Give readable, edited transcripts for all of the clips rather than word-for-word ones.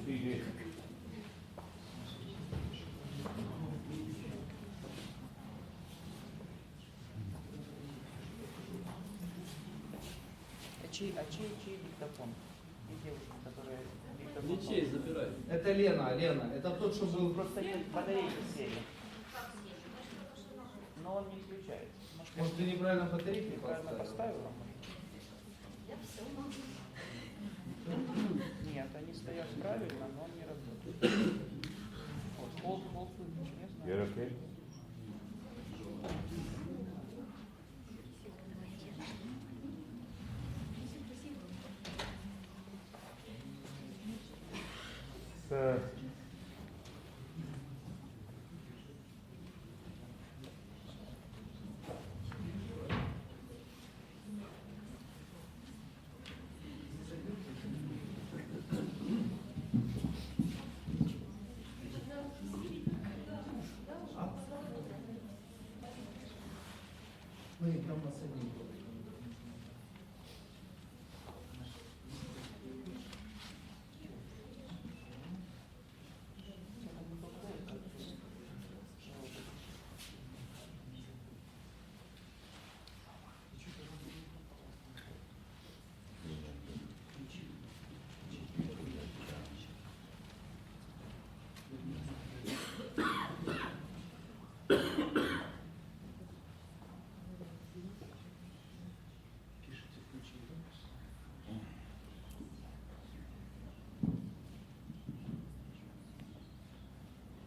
3 days. Чей диктофон? И девушка, которая диктофон... Ничей забирай. Это Лена. Это тот, что был... Просто батарейки сели. Но он не включается. Может, ты неправильно батарейки поставила? Нет, они стоят правильно, но он не работает. Вот, hold, не знаю. You're okay? Мы там насадили.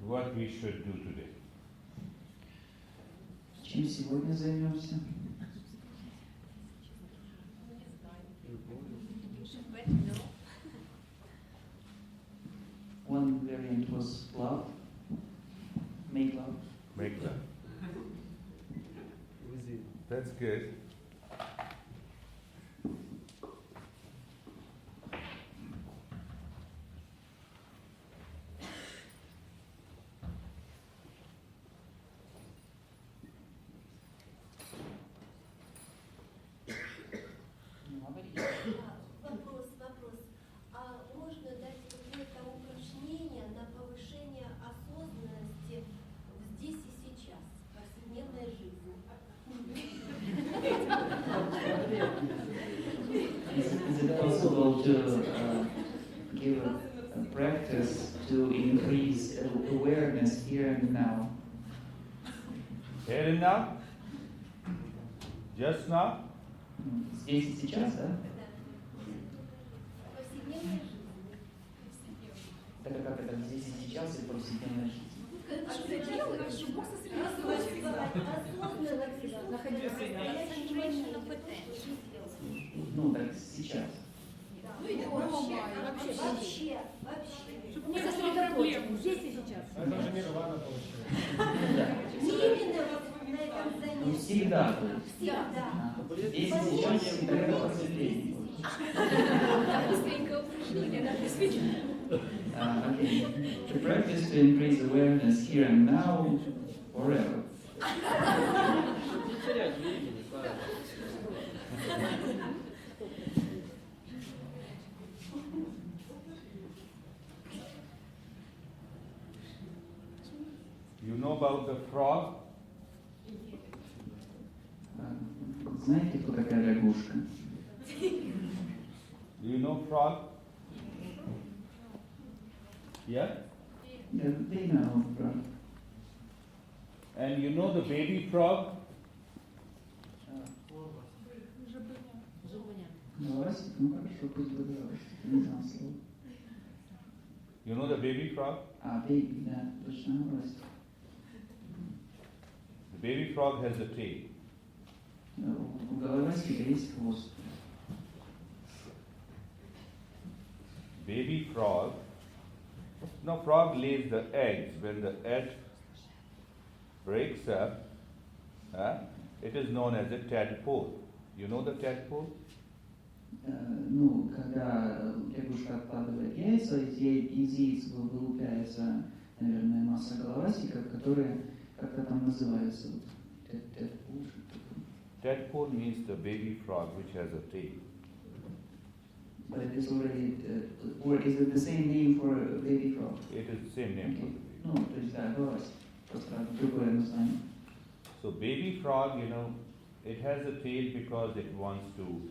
What we should do today? Чем сегодня займемся? One variant was love. Make love. Make love. That's good. Вопрос. А можно дать какое-то упражнение на повышение осознанности здесь и сейчас, в повседневной жизни? Is it possible to give a practice to increase awareness here and now? Here and now? Just now? Здесь и сейчас, да? Повседневной жизни. Это как это здесь и сейчас и повседневная жизнь? Ну, так сейчас. Вообще. Чтобы не сосредоточиться здесь и сейчас. Это же нирвана получается. Именно на этом занятии. Не всегда, то есть. Всегда. Здесь и сейчас и это просветление. Быстренько упражнение, да, действительно. Okay. To practice to increase awareness here and now, forever. Не терять времени, правильно. You know about the frog? Знаете, кто такая лягушка? Do you know frog? Yeah? They know, right? And you know the baby frog? Головастик? Ну хорошо, пусть будет головастик. Не знал слова. You know the baby frog? Baby, да, точно, головастик. The baby frog has a tail. У головастика есть хвост. Baby frog. Now frog lays the eggs. When the egg breaks up, it is known as a tadpole. You know the tadpole? Ну, когда лягушка откладывает яйца, из яиц вылупляется, наверное, масса головастиков, которые как-то там называются. Tadpole means the baby frog which has a tail. But it is already, or is it the same name for baby frog? It is the same name for Okay. the baby. Ну, то есть, да, головастик. Просто другое название. So baby frog, it has a tail because it wants to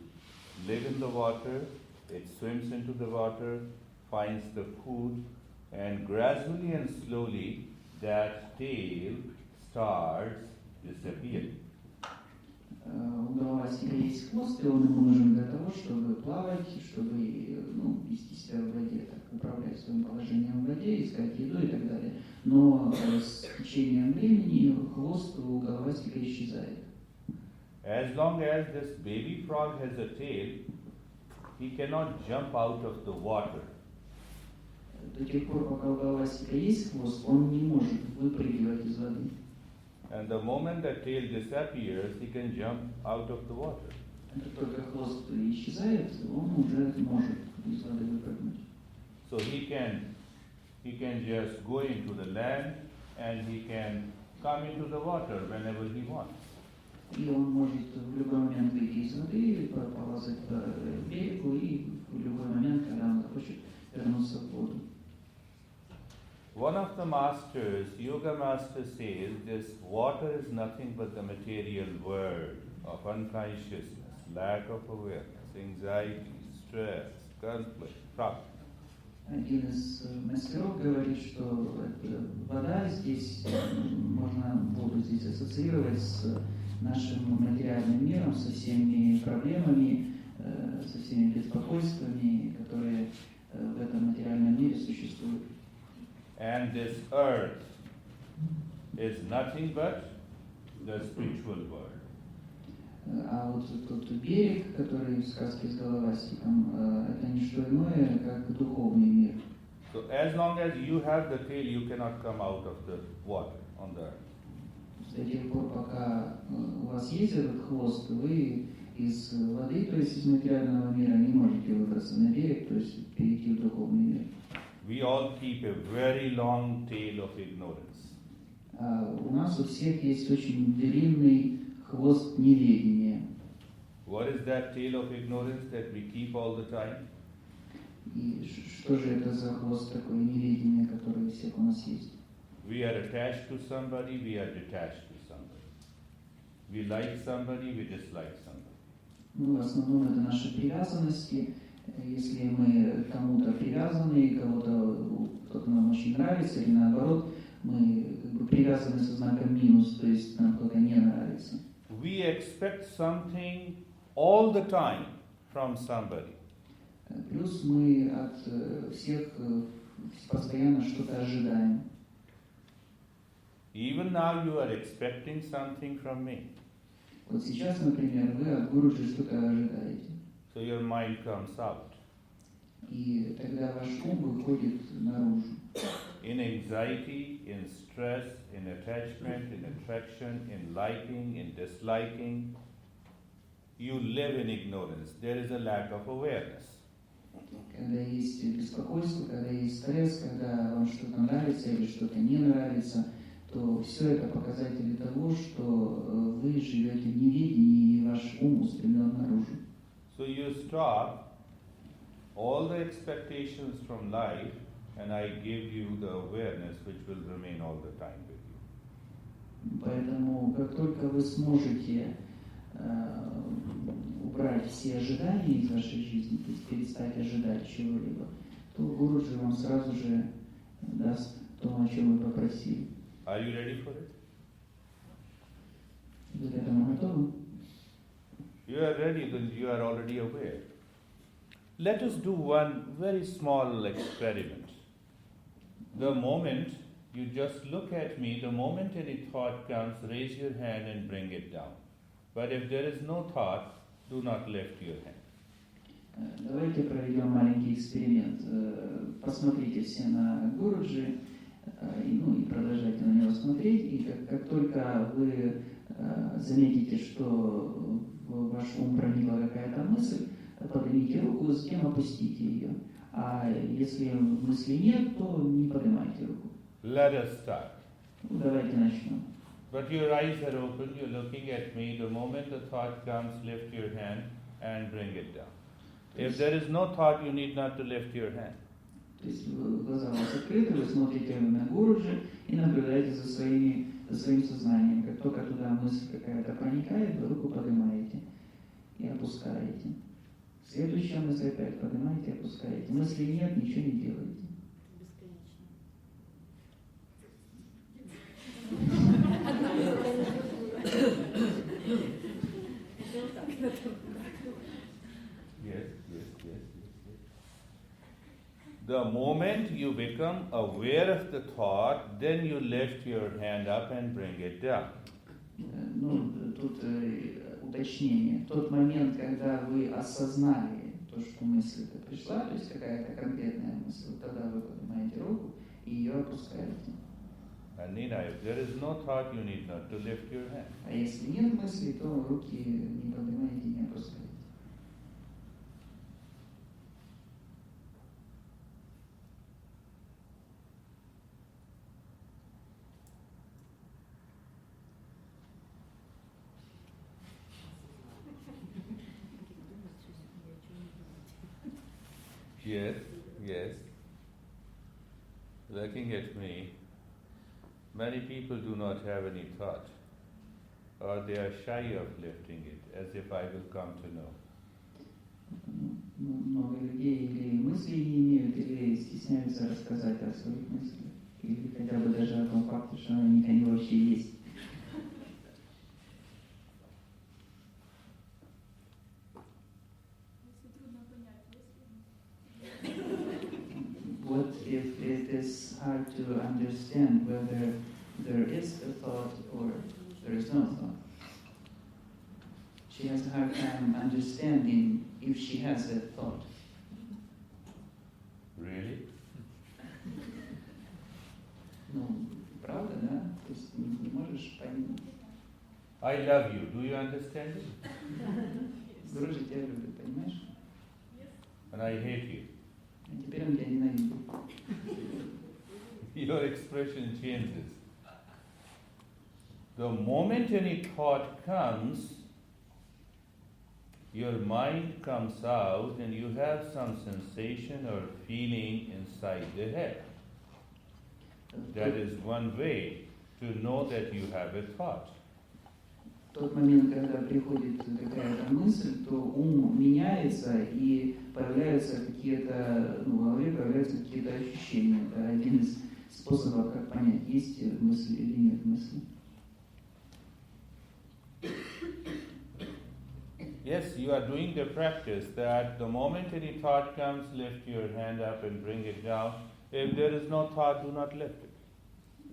live in the water, it swims into the water, finds the food, and gradually and slowly that tail starts disappearing. У головастика есть хвост, и он ему нужен для того, чтобы плавать, чтобы вести себя в воде, так, управлять своим положением в воде, искать еду и так далее. Но с течением времени хвост у головастика исчезает. As long as this baby frog has a tail, he cannot jump out of the water. До тех пор, пока у головастика есть хвост, он не может выпрыгивать из воды. And the moment that tail disappears, he can jump out of the water. Как только хвост исчезает, он уже может из воды выпрыгнуть. So he can just go into the land and he can come into the water whenever he wants. И он может в любой момент выйти из воды, полазать по берегу и в любой момент, когда он захочет, вернуться в воду. One of the masters, yoga master, says this water is nothing but the material world of unconsciousness, lack of awareness, anxiety, stress, conflict, problem. Один из мастеров говорит, что вода здесь, можно воду здесь ассоциировать с нашим материальным миром, со всеми проблемами, со всеми беспокойствами, которые в этом материальном мире существуют. And this earth is nothing but the spiritual world. А вот тот берег, который в сказке с головастиком, это не что иное, как духовный мир. So as long as you have the tail, you cannot come out of the water on the earth. До тех пор, пока у вас есть этот хвост, вы из воды, то есть из материального мира, не можете выбраться на берег, то есть перейти в духовный мир. We all keep a very long tail of ignorance. У нас у всех есть очень длинный хвост неведения. What is that tail of ignorance that we keep all the time? И что же это за хвост такое неведение, которое у всех у нас есть? We are attached to somebody, we are detached to somebody. We like somebody, we dislike somebody. В основном это наши привязанности. Если мы к кому-то привязаны, кто-то нам очень нравится, или наоборот, мы привязаны со знаком минус, то есть нам кто-то не нравится. We expect something all the time from somebody. Плюс мы от всех постоянно что-то ожидаем. Even now you are expecting something from me. Вот сейчас, например, вы от Гуруджи что-то ожидаете. So your mind comes out. И тогда ваш ум выходит наружу. In anxiety, in stress, in attachment, in attraction, in liking, in disliking, you live in ignorance. There is a lack of awareness. Когда есть беспокойство, когда есть стресс, когда вам что-то нравится или что-то не нравится, то все это показатели того, что вы живете в неведении и ваш ум устремлен наружу. So you stop all the expectations from life and I give you the awareness which will remain all the time with you. Поэтому, как только вы сможете убрать все ожидания из вашей жизни, то есть перестать ожидать чего-либо, то Гуруджи вам сразу же даст то, о чем вы попросили. Are you ready for it? Вы к этому готовы? You are ready, then you are already aware. Let us do one very small experiment. The moment you just look at me, the moment any thought comes, raise your hand and bring it down. But if there is no thought, do not lift your hand. Давайте проведем маленький эксперимент. Посмотрите все на Гуруджи, и продолжайте на него смотреть. И как только вы заметите, что в ваш ум проникла какая-то мысль, поднимите руку, затем опустите ее. А если мысли нет, то не поднимайте руку. Let us start. Давайте начнем. But your eyes are open, you're looking at me. The moment the thought comes, lift your hand and bring it down. If there is no thought, you need not to lift your hand. То есть глаза у вас открыты, вы смотрите на Гуруджи и наблюдаете за своим сознанием. Как только туда мысль какая-то проникает, вы руку поднимаете и опускаете. Следующая мысль опять поднимаете и опускаете. Мысли нет, ничего не делаете. Yes. The moment you become aware of the thought, then you lift your hand up and bring it down. Ну, тут уточнение. В тот момент, когда вы осознали то, что мысль-то пришла, то есть какая-то конкретная мысль, вот тогда вы поднимаете руку и ее опускаете. And Nina, if there is no thought, you need not to lift your hand. А если нет мысли, то руки не поднимаете, не опускаете. Yes. Looking at me, many people do not have any thought, or they are shy of lifting it, as if I will come to know. Много людей или мысли не имеют, или стесняются рассказать о своих мыслях, или хотя бы даже о том факте, что они вообще есть. What if it is hard to understand whether there is a thought or there is no thought? She has a hard time understanding if she has a thought. Really? Ну, правда, да? То есть не можешь понять. I love you. Do you understand it? Гурджи тебя любит, понимаешь? And I hate you. А теперь он тебя ненавидит. Your expression changes. The moment any thought comes, your mind comes out and you have some sensation or feeling inside the head. That is one way to know that you have a thought. В тот момент, когда приходит какая-то мысль, то ум меняется и появляются какие-то, в голове появляются какие-то ощущения. Это один из способов, как понять, есть мысль или нет мысли. Yes, you are doing the practice that the moment any thought comes, lift your hand up and bring it down. If there is no thought, do not lift it.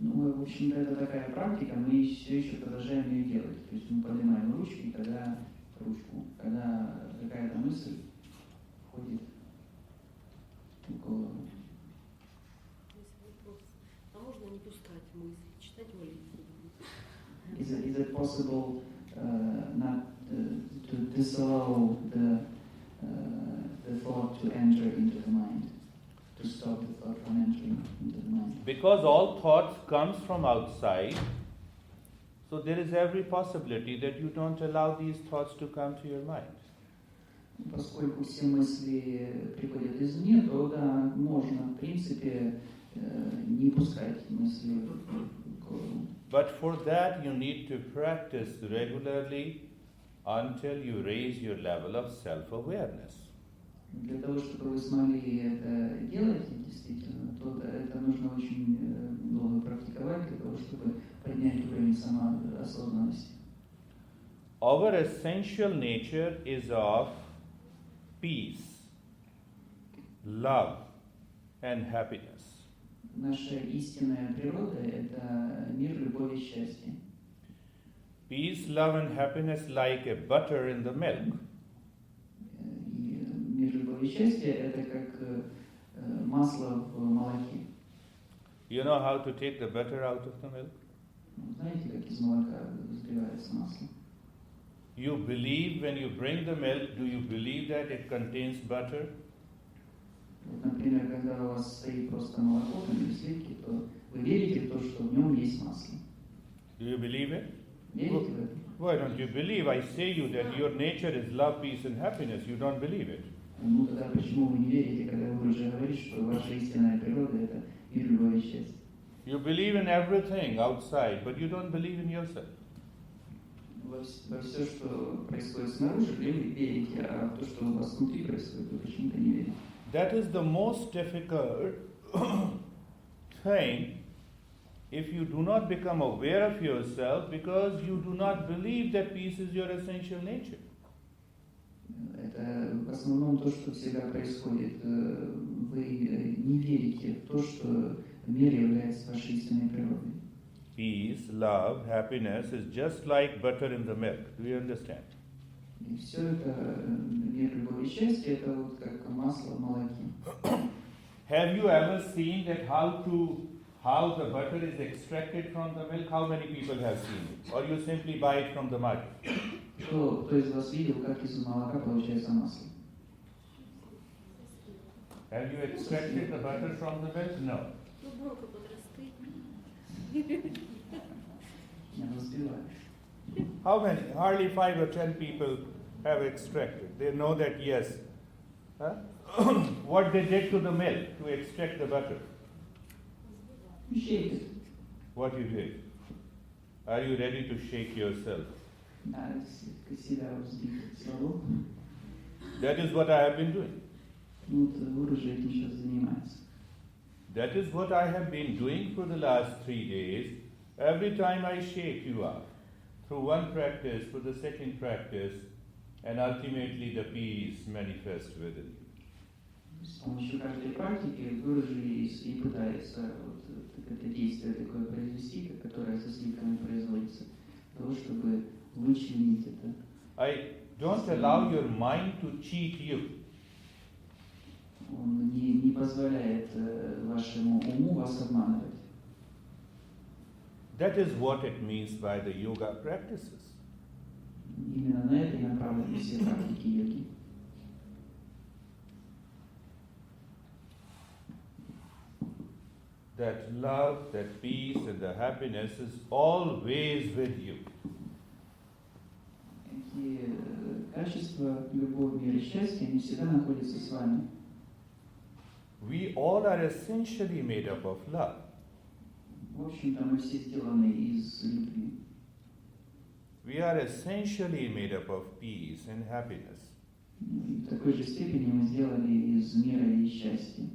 Ну, в общем-то, это такая практика, мы все еще продолжаем ее делать. То есть мы поднимаем ручку, когда какая-то мысль входит в голову. А можно не пускать мысли, читать молитву? Is it possible not to disallow the thought to enter into the mind? To stop the thought from entering into the mind. Because all thoughts comes from outside, so there is every possibility that you don't allow these thoughts to come to your mind. Поскольку все мысли приходят извне, то да, можно, в принципе, не пускать мысли в голову. But for that you need to practice regularly until you raise your level of self-awareness. Для того, чтобы вы смогли это делать, действительно, то это нужно очень долго практиковать, для того, чтобы поднять уровень самоосознанности. Our essential nature is of peace, love and happiness. Наша истинная природа – это мир, любовь и счастье. Peace, love and happiness like a butter in the milk. И мир, любовь и счастье – это как масло в молоке. You know how to take the butter out of the milk? Знаете, как из молока взбивается масло? You believe when you bring the milk, do you believe that it contains butter? Вот, например, когда у вас стоит просто молоко, там или сливки, то вы верите в то, что в нем есть масло. Do you believe it? Верите в это? Why don't you believe? I say you that your nature is love, peace and happiness. You don't believe it. Ну тогда почему вы не верите, когда Гуруджи говорит, что ваша истинная природа – это мир любви и счастья? You believe in everything outside, but you don't believe in yourself. Во все, что происходит снаружи, вы верите, а в то, что у вас внутри происходит, вы почему-то не верите. That is the most difficult thing if you do not become aware of yourself because you do not believe that peace is your essential nature. Это в основном то, что всегда происходит. Вы не верите в то, что мир является вашей истинной природой. Peace, love, happiness is just like butter in the milk. Do you understand? И все это, мир любви и счастья, это вот как масло в молоке. Have you ever seen that how the butter is extracted from the milk? How many people have seen it? Or you simply buy it from the market? Кто из вас видел, как из молока получается масло? Have you extracted the butter from the milk? No. Ну, брока подрасты. Я разбиваю. How many? Hardly 5 or 10 people have extracted. They know that yes. Huh? What they did to the milk to extract the butter? You shake it. What you did? Are you ready to shake yourself? Надо себя взбить слабо. That is what I have been doing. Ну, вот Гуруджи этим сейчас занимается. That is what I have been doing for the last 3 days. Every time I shake you up, through one practice, for the second practice, and ultimately the peace manifests within you. С помощью каждой практики Гуруджи и пытается вот это действие такое произвести, которое со слитками производится, для того, чтобы вычленить это. I don't allow your mind to cheat you. Он не позволяет вашему уму вас обманывать. That is what it means by the yoga practices. Именно на это и направлены все практики йоги. That love, that peace, and the happiness is always with you. Эти качества, любовь, мир и счастье, они всегда находятся с вами. We all are essentially made up of love. В общем-то, мы все сделаны из любви. We are essentially made up of peace and happiness. И в такой же степени мы сделали из мира и счастья.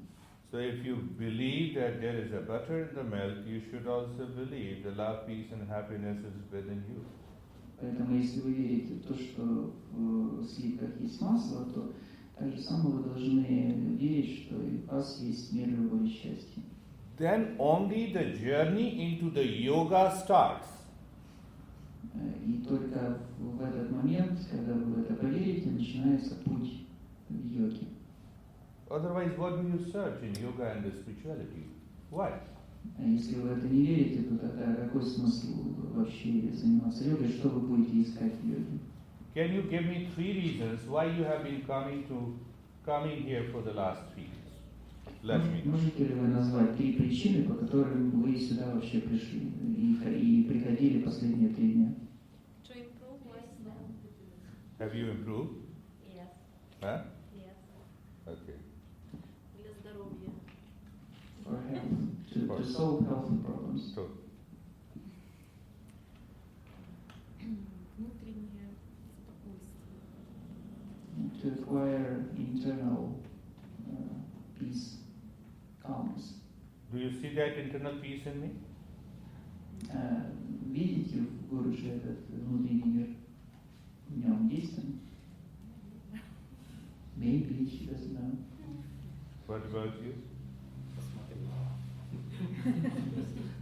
So if you believe that there is a butter in the milk, you should also believe the love, peace, and happiness is within you. Поэтому, если вы верите в то, что в сливках есть масло, то так же самое вы должны верить, что и у вас есть мир, любовь и счастье. Then only the journey into the yoga starts. И только в этот момент, когда вы в это поверите, начинается путь в йоге. Otherwise, what do you search in yoga and the spirituality? Why? А если вы в это не верите, то тогда какой смысл вообще заниматься йогой, что вы будете искать в йоге? Can you give me 3 reasons why you have been coming here for the last 3 days? Let me know. Можете ли вы назвать 3 причины, по которым вы сюда вообще пришли и приходили последние 3 дня? To improve myself. Have you improved? Yes. Huh? Yes. Okay. Для здоровья. For health, to solve health problems. So, Внутреннее спокойствие. To acquire internal peace, calmness. do you see that internal peace in me? Видите в Гуруджи этот внутренний мир? В нем есть он? Maybe she doesn't know. What about you?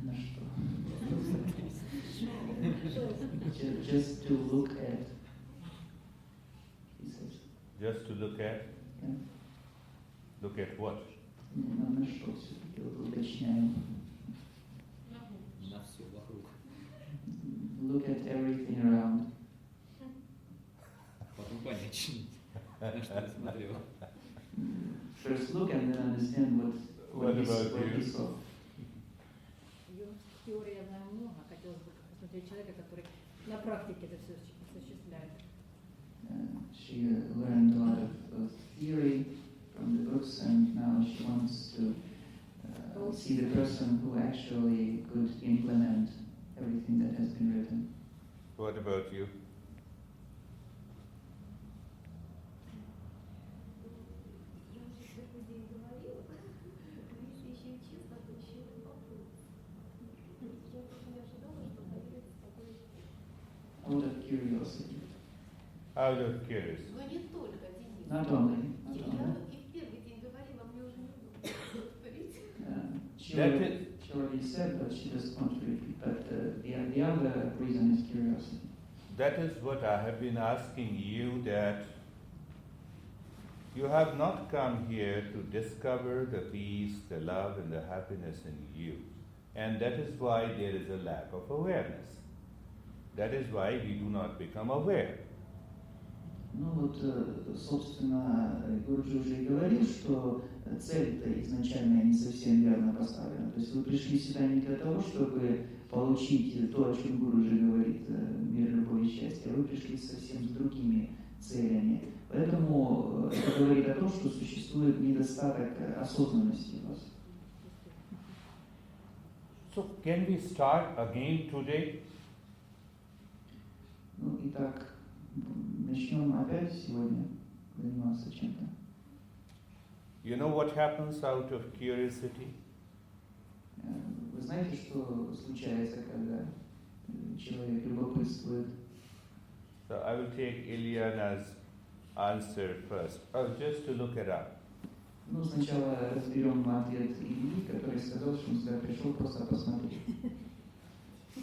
На что? Just to look at. He says. Just to look at? Yeah. Look at what? На что все-таки уточняем? На все вокруг. Look at everything around. Потом понять, на что я смотрел. First look and then understand what What about he you? saw. Теории я знаю много, хотелось бы посмотреть человека, который на практике это все осуществляет. She learned a lot of theory from the books, and now she wants to see the person who actually could implement everything that has been written. What about you? Я уже такой день говорила, если еще и честно, то еще и попробую. Я просто не ожидала, что появится такой... Out of curiosity. Out of curiosity. Но не только, Денис. Not only. Not Я only. и в первый день говорила, мне уже не нужно повторить. She That already, she already said, but she doesn't want to repeat. But the other reason is curiosity. That is what I have been asking you, that you have not come here to discover the peace, the love, and the happiness in you. And that is why there is a lack of awareness. That is why we do not become aware. Ну вот, собственно, Гуруджи уже и говорил, что цель-то изначально не совсем верно поставлена. То есть вы пришли сюда не для того, чтобы получить то, о чем Гуруджи говорит, мир, любовь и счастье, а вы пришли совсем с другими целями. Поэтому это говорит о том, что существует недостаток осознанности в вас. So can we start again today? Ну, итак, начнем опять сегодня заниматься чем-то. You know what happens out of curiosity? Вы знаете, что случается, когда человек любопытствует? So I will take Ilyana's answer first, just to look it up. Ну, сначала разберем ответ Ильи, который сказал, что он сюда пришел просто посмотреть.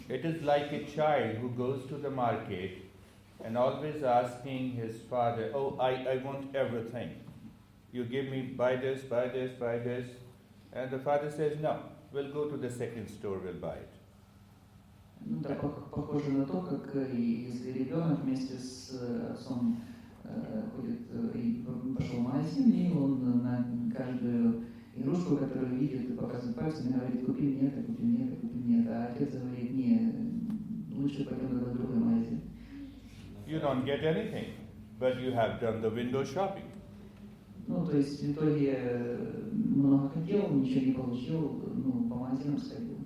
It is like a child who goes to the market and always asking his father, oh, I want everything. You give me, buy this, buy this, buy this. And the father says, no, we'll go to the second store, we'll buy it. Ну, да, похоже на то, как если ребенок вместе с отцом ходит и пошел в магазин, и он на каждую игрушку, которую видит, и показывает пальцем, и говорит, купи мне это, купи мне это, купи мне это. А отец говорит, не, лучше пойдем на другой магазин. You don't get anything, but you have done the window shopping. Ну, то есть в итоге много хотел, ничего не получил, ну, по магазинам сходил.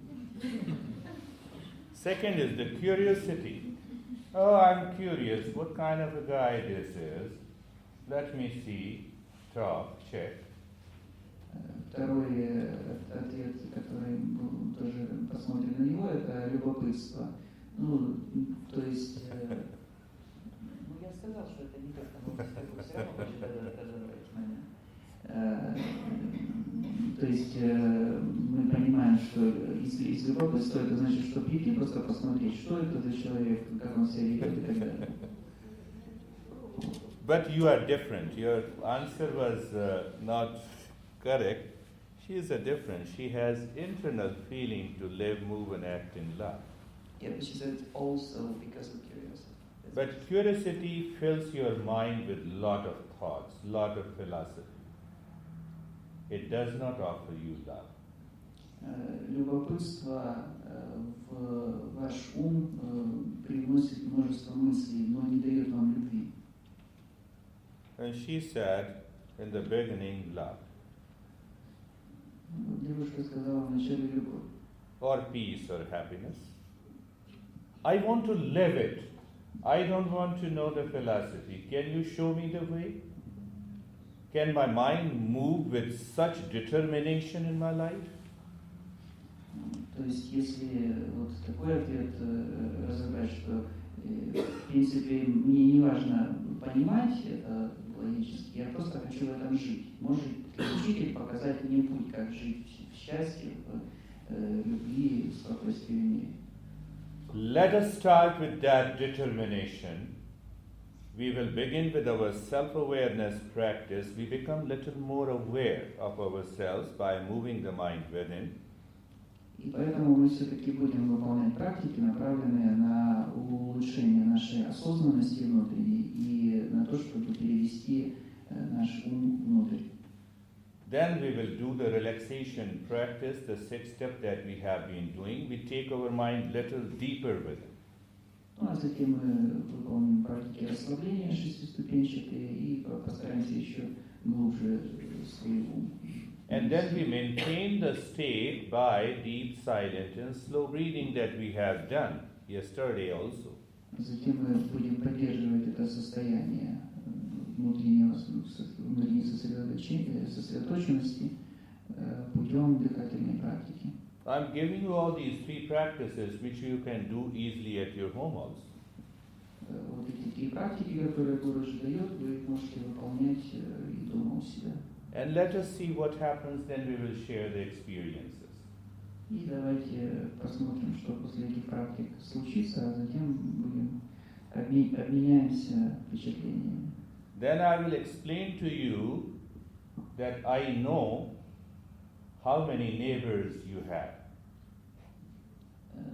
Second is the curiosity. Oh, I'm curious, what kind of a guy this is? Let me see, talk, check. Второй ответ, который тоже посмотрим на него, это любопытство. Ну, то есть, ну, я сказал, что это не как-то много, все равно хочет разобрать меня. То есть, мы понимаем, что из любопытства это значит, что прийти просто посмотреть, что это за человек, как он себя ведет и так далее. But you are different. Your answer was not correct. She is a different. She has internal feeling to live, move, and act in love. Yeah, but she said also because of curiosity. But curiosity fills your mind with lot of thoughts, lot of philosophy. It does not offer you love. Любопытство в ваш ум привносит множество мыслей, но не дает вам любви. And she said, in the beginning, love. Девушка сказала вначале любовь. Or peace or happiness. I want to live it. I don't want to know the philosophy. Can you show me the way? Can my mind move with such determination in my life? То есть, если вот такой ответ разобрать, что в принципе мне не важно понимать это логически, я просто хочу в этом жить. Может ли учитель показать мне путь, как жить в счастье, в любви, в спокойствии, в мире? Let us start with that determination. We will begin with our self-awareness practice. We become little more aware of ourselves by moving the mind within. И поэтому мы все-таки будем выполнять практики, направленные на улучшение нашей осознанности внутренней и на то, чтобы перевести наш ум внутрь. Then we will do the relaxation practice, the 6 step that we have been doing. We take our mind little deeper with it. Ну, а затем мы выполним практики расслабления шестиступенчатые и постараемся еще глубже свой ум. And then we maintain the state by deep, silent, and slow breathing that we have done yesterday also. Затем мы будем поддерживать это состояние внутренней сосредоточенности путем дыхательной практики. I'm giving you all these three practices which you can do easily at your home also. Вот эти три практики, которые Гуруши дает, вы их можете выполнять и дома у себя. And let us see what happens, then we will share the experiences. И давайте посмотрим, что после этих практик случится, а затем будем обменяемся впечатлениями. Then I will explain to you that I know how many neighbors you have.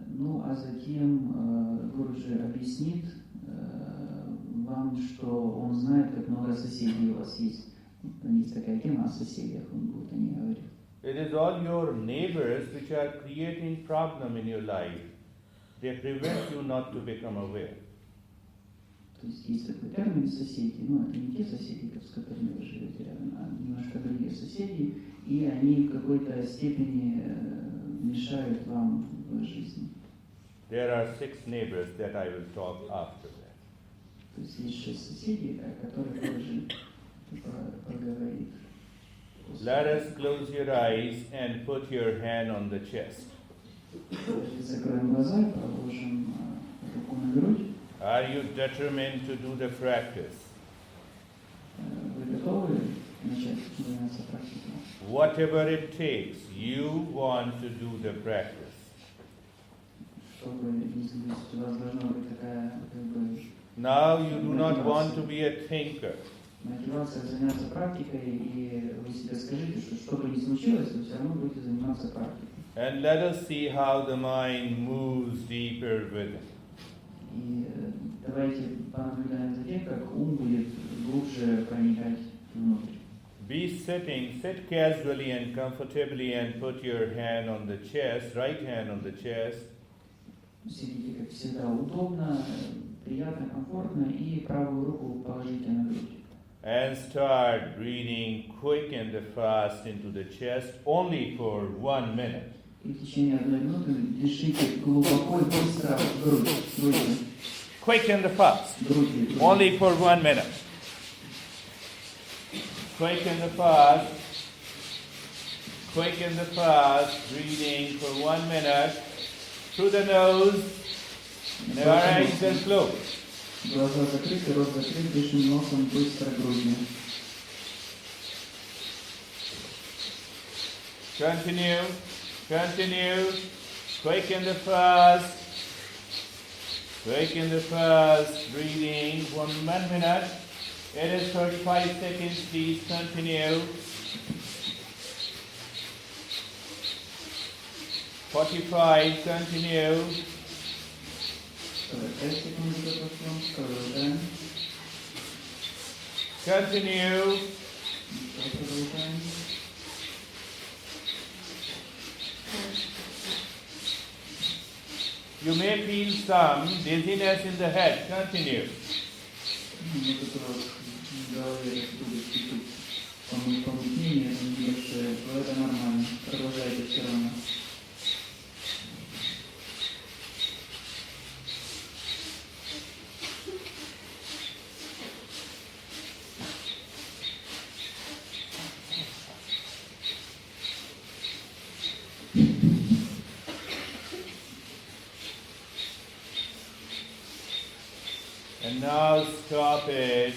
Ну, а затем Гуруши объяснит вам, что он знает, как много соседей у вас есть. Есть такая тема о соседях, он будет о ней говорить. It is all your neighbors which are creating problem in your life. They prevent you not to become aware. То есть есть такой термин соседи, но это не те соседи, с которыми вы живете рядом, а немножко другие соседи, и они в какой-то степени мешают вам в жизни. There are 6 neighbors that I will talk after that. То есть есть 6 соседей, о которых Гуруши поговорит. Let us close your eyes and put your hand on the chest. Закроем глаза и положим руку на грудь. Are you determined to do the practice? Вы готовы начать заниматься практикой? Whatever it takes, you want to do the practice. Чтобы, если у вас должна быть такая, как бы, Now you do not want to be a thinker. мотивация заняться практикой, и вы себе скажите, что бы ни случилось, вы все равно будете заниматься практикой. And let us see how the mind moves deeper within. И давайте понаблюдаем за тем, как ум будет глубже проникать внутрь. Be sitting, sit casually and comfortably and put your hand on the chest, right hand on the chest. Сидите, как всегда, удобно, приятно, комфортно, и правую руку положите на грудь. And start breathing quick and fast into the chest only for 1 minute. И в течение 1 минуты дышите глубоко и быстро в грудь. Quick and fast. Грудью. Only for 1 minute. Quick and fast. Quick and fast. Breathing for 1 minute. Through the nose. And our eyes are closed. Глаза закрыты, рот закрыт, дышим носом быстро грудью. Continue. Continue. Quick and fast. Quick and fast. Breathing for 1 minute. It is 35 seconds. Please continue. 45. Continue. 45 секунд запасем, продолжаем. Continue. Продолжаем. You may feel some dizziness in the head. Continue. Вот это вот в голове будет чуть-чуть помутнение, небольшое, но это нормально. Продолжайте все равно. And now stop it.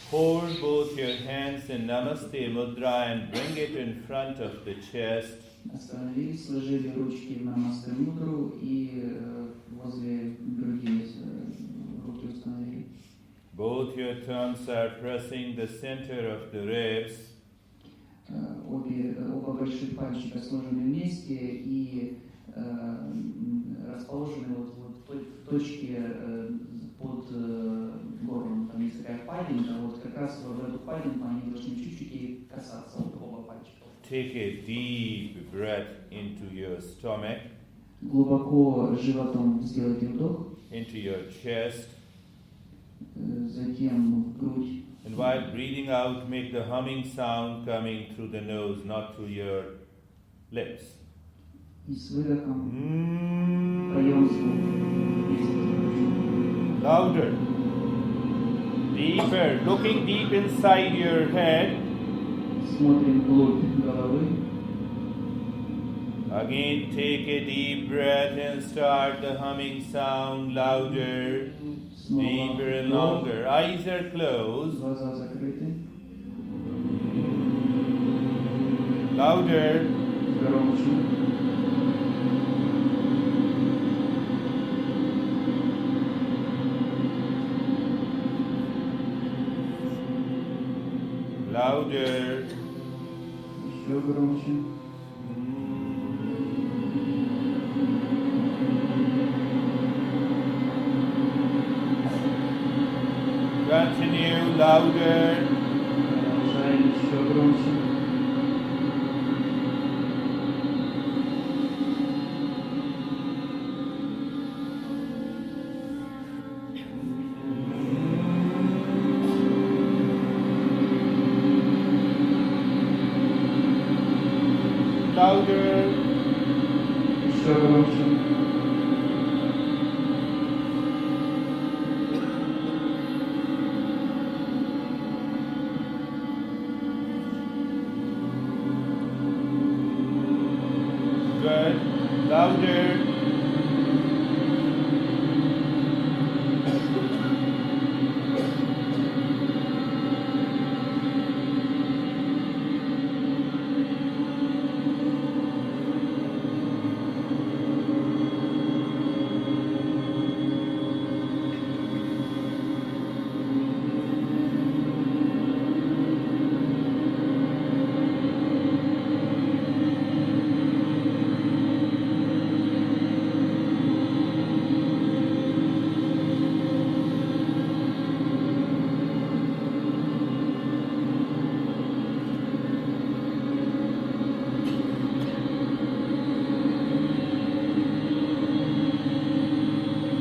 Hold both your hands in Namaste Mudra and bring it in front of the chest. Остановились, сложили ручки в намасте мудру и возле груди руки установили. Both your thumbs are pressing the center of the ribs. Оба больших пальчика сложены вместе и расположены вот в точке под горлом. Там есть такая впадинка, вот как раз в эту впадинку они должны чуть-чуть и касаться, вот оба пальчика. Take a deep breath into your stomach, Глубоко животом сделайте вдох, into your chest, затем в грудь. And while breathing out, make the humming sound coming through the nose, not through your lips. И с выдохом поем звук. Louder. Deeper. Looking deep inside your head. Смотрим вглубь головы. Again, take a deep breath and start the humming sound louder, deeper and longer. Eyes are closed. Глаза закрыты. Louder. Громче. Louder. Еще громче. Continue louder. Продолжаем еще громче. Louder. Еще громче. Good. Louder.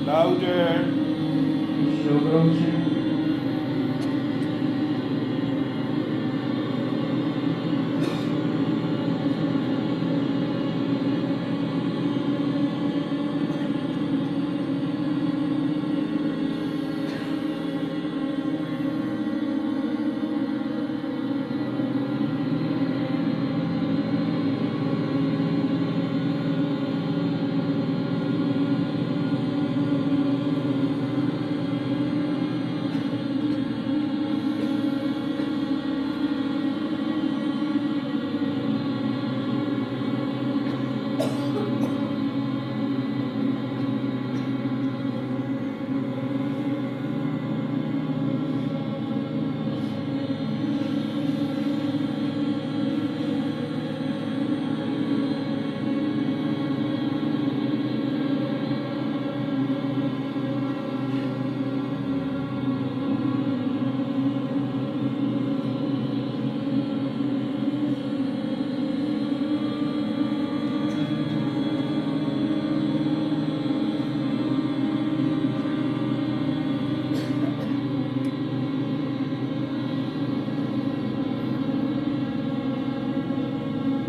Louder. Еще громче.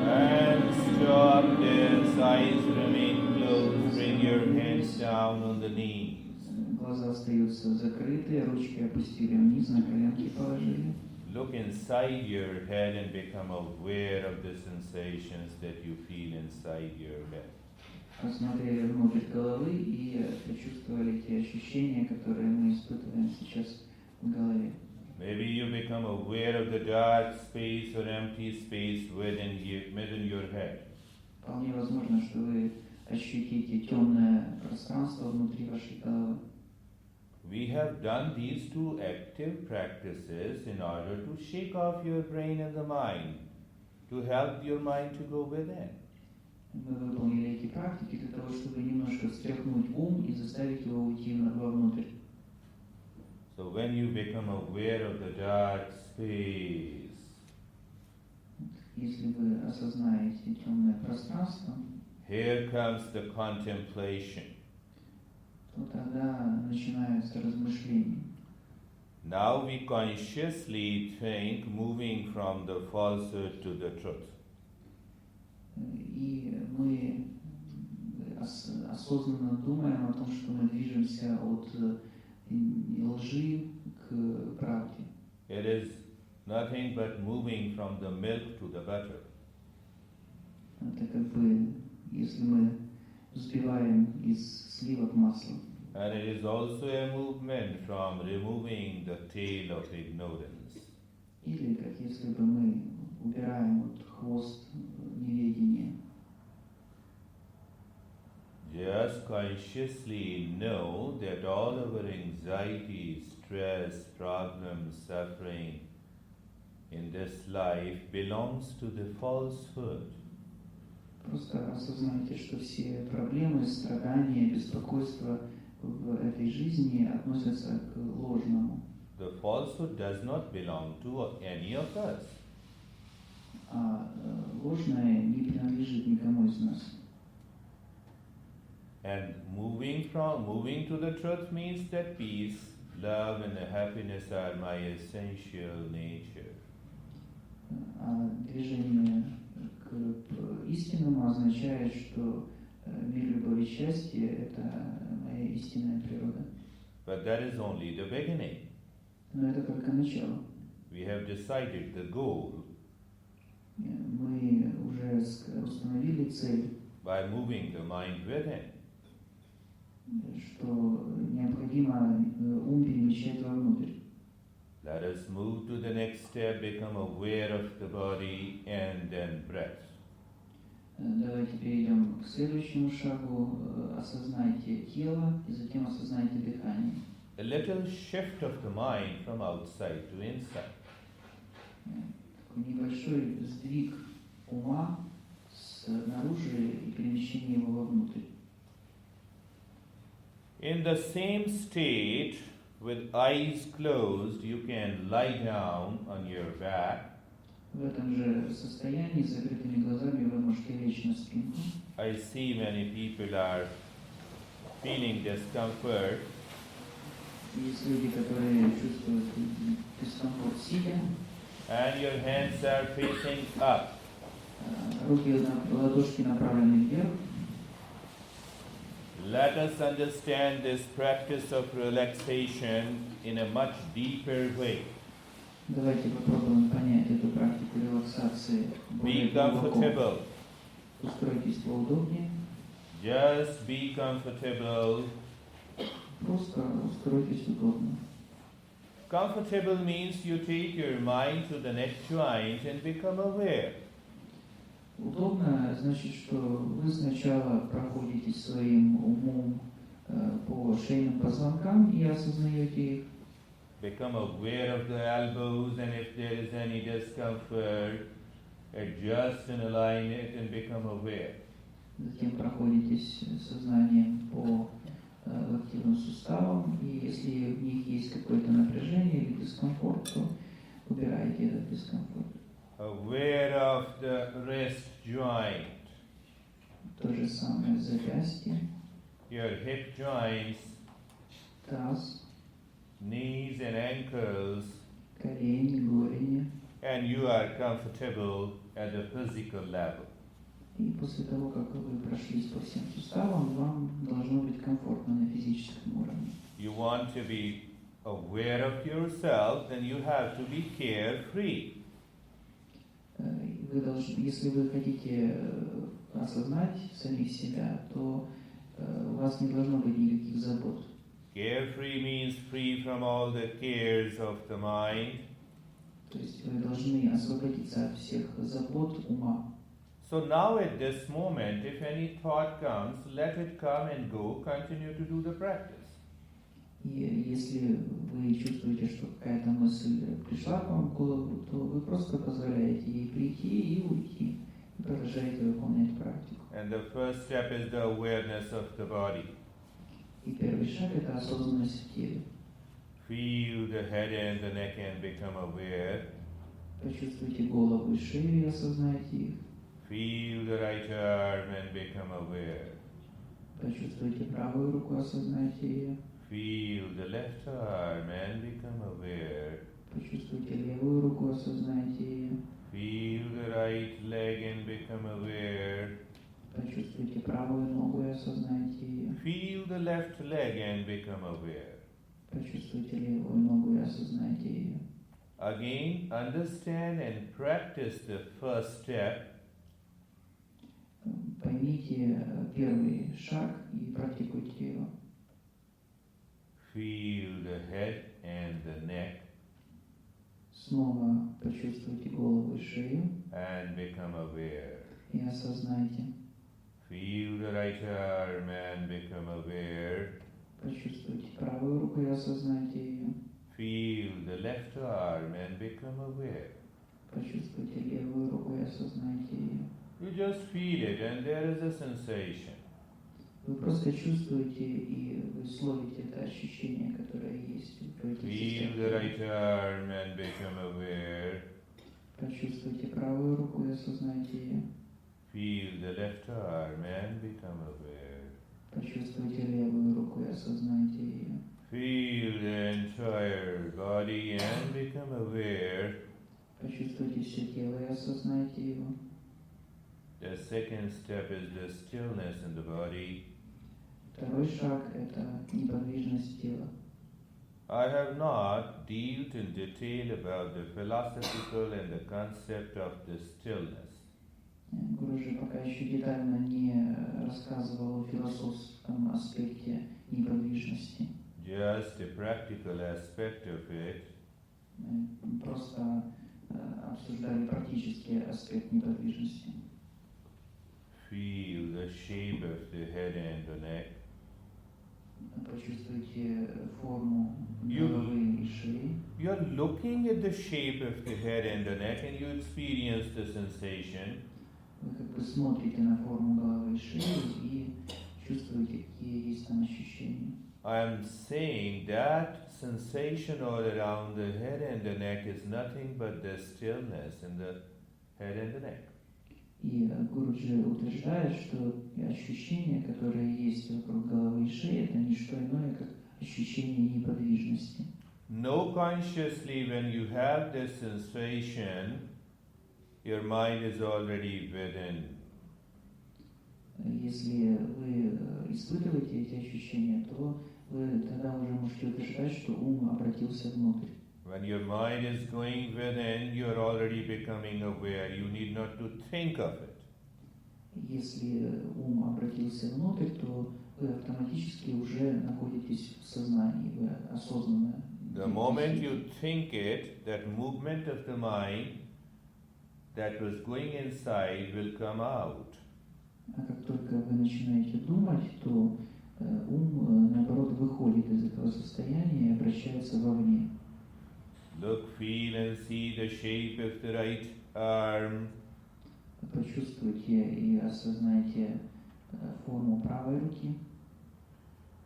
And stop this. Eyes remain closed. Bring your hands down on the knees. Глаза остаются закрыты, ручки опустили вниз, на коленки положили. Look inside your head and become aware of the sensations that you feel inside your head. Посмотрели внутрь головы и почувствовали те ощущения, которые мы испытываем сейчас в голове. Maybe you become aware of the dark space or empty space within your head. Вполне возможно, что вы ощутите темное пространство внутри вашей головы. We have done these two active practices in order to shake off your brain and the mind, to help your mind to go within. Мы выполнили эти практики для того, чтобы немножко встряхнуть ум и заставить его уйти вовнутрь. So when you become aware of the dark space, Если вы осознаете темное пространство, here comes the contemplation. то тогда начинаются размышления. Now we consciously think moving from the falsehood to the truth. И мы осознанно думаем о том, что мы движемся от лжи к правде. It is nothing but moving from the milk to the butter. Это как бы, если мы взбиваем из сливок масло. And it is also a movement from removing the tail of ignorance. Или как если бы мы убираем вот хвост неведения. Just consciously know that all our anxiety, stress, problems, suffering in this life belongs to the falsehood. Просто осознайте, что все проблемы, страдания, беспокойства в этой жизни относятся к ложному. The falsehood does not belong to any of us. А ложное не принадлежит никому из нас. And moving to the truth means that peace, love and happiness are my essential nature. А движение к истинному означает, что мир, любовь и счастье – это моя истинная природа. But that is only the beginning. Но это только начало. We have decided the goal Мы уже установили цель, by moving the mind within. что необходимо ум перемещать вовнутрь. Let us move to the next step, become aware of the body and then breath. Давайте перейдем к следующему шагу. Осознайте тело и затем осознайте дыхание. A little shift of the mind from outside to inside. Такой небольшой сдвиг ума снаружи и перемещение его вовнутрь. In the same state, with eyes closed, you can lie down on your back. В этом же состоянии, с закрытыми глазами, вы можете лечь на спинку. I see many people are feeling discomfort. Есть люди, которые чувствуют дискомфорт сидя. And your hands are facing up. Руки, ладошки направлены вверх. Let us understand this practice of relaxation in a much deeper way. Давайте попробуем понять эту практику релаксации более Be глубоко. comfortable. Устройтесь поудобнее. Just be comfortable. Просто устройтесь удобно. Comfortable means you take your mind to the neck joint and become aware. Удобно значит, что вы сначала проходите своим умом по шейным позвонкам и осознаете их. Become aware of the elbows, and if there is any discomfort, adjust and align it and become aware. Затем проходитесь сознанием по локтевым суставам, и если в них есть какое-то напряжение или дискомфорт, то убираете этот дискомфорт. Aware of the wrist joint, То же самое запястье, your hip joints, таз, knees and ankles, колени, голени. and you are comfortable at the physical level. И после того, как вы прошлись по всем суставам, вам должно быть комфортно на физическом уровне. You want to be aware of yourself, then you have to be carefree. Вы должны, если вы хотите осознать самих себя, то у вас не должно быть никаких забот. Carefree means free from all the cares of the mind. То есть вы должны освободиться от всех забот ума. So now at this moment, if any thought comes, let it come and go, continue to do the practice. И если вы чувствуете, что какая-то мысль пришла к вам в голову, то вы просто позволяете ей прийти и уйти, и продолжаете выполнять практику. And the first step is the awareness of the body. И первый шаг – это осознанность в теле. Feel the head and the neck and become aware. Почувствуйте голову и шею и осознайте их. Feel the right arm and become aware. Почувствуйте правую руку, осознайте ее. Feel the left arm and become aware. Почувствуйте левую руку, осознайте ее. Feel the right leg and become aware. Почувствуйте правую ногу и осознайте ее. Feel the left leg and become aware. Почувствуйте левую ногу и осознайте ее. Again, understand and practice the first step. Поймите первый шаг и практикуйте его. Feel the head and the neck Снова почувствуйте голову и шею and become aware. и осознайте. Feel the right arm and become aware. Почувствуйте правую руку и осознайте ее. Feel the left arm and become aware. Почувствуйте левую руку и осознайте ее. You just feel it and there is a sensation. Вы просто чувствуете и вы словите это ощущение, которое есть в этих Feel the right arm and become aware. Почувствуйте правую руку и осознайте ее. Feel the left arm and become aware. Почувствуйте левую руку и осознайте ее. Feel the entire body and become aware. Почувствуйте все тело и осознайте его. The second step is the stillness in the body. Второй шаг – это неподвижность тела. I have not dealt in detail about the philosophical and the concept of the stillness. Гуружи пока еще детально не рассказывал о философском аспекте неподвижности. Just a practical aspect of it. Просто обсуждали практический аспект неподвижности. Feel the shape of the head and the neck. Почувствуйте форму You- головы и шеи. You're looking at the shape of the head and the neck and you experience the sensation. Вы как бы смотрите на форму головы и шеи и чувствуете, какие есть там ощущения. I am saying that sensation all around the head and the neck is nothing but the stillness in the head and the neck. И Гуруджи утверждает, что ощущения, которые есть вокруг головы и шеи, это не что иное, как ощущение неподвижности. Know consciously when you have this sensation, your mind is already within. Если вы испытываете эти ощущения, то вы тогда уже можете утверждать, что ум обратился внутрь. When your mind is going within, you are already becoming aware. You need not to think of it. Если ум обратился внутрь, то вы автоматически уже находитесь в сознании, вы осознанно. The moment you think it, that movement of the mind that was going inside will come out. А как только вы начинаете думать, то ум, наоборот, выходит из этого состояния и обращается вовне. Look, feel and see the shape of the right arm. Почувствуйте и осознайте форму правой руки.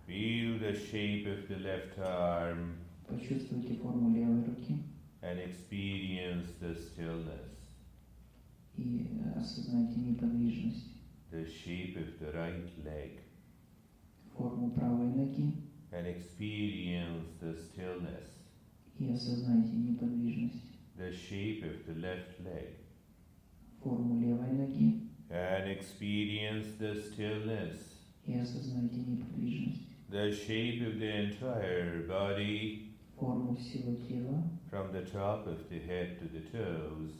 Feel the shape of the left arm Почувствуйте форму левой руки and experience the stillness. и осознайте неподвижность. The shape of the right leg Форму правой ноги and experience the stillness. и осознайте неподвижность. The shape of the left leg Форму левой ноги and experience the stillness. и осознайте неподвижность. The shape of the entire body Форму всего тела from the top of the head to the toes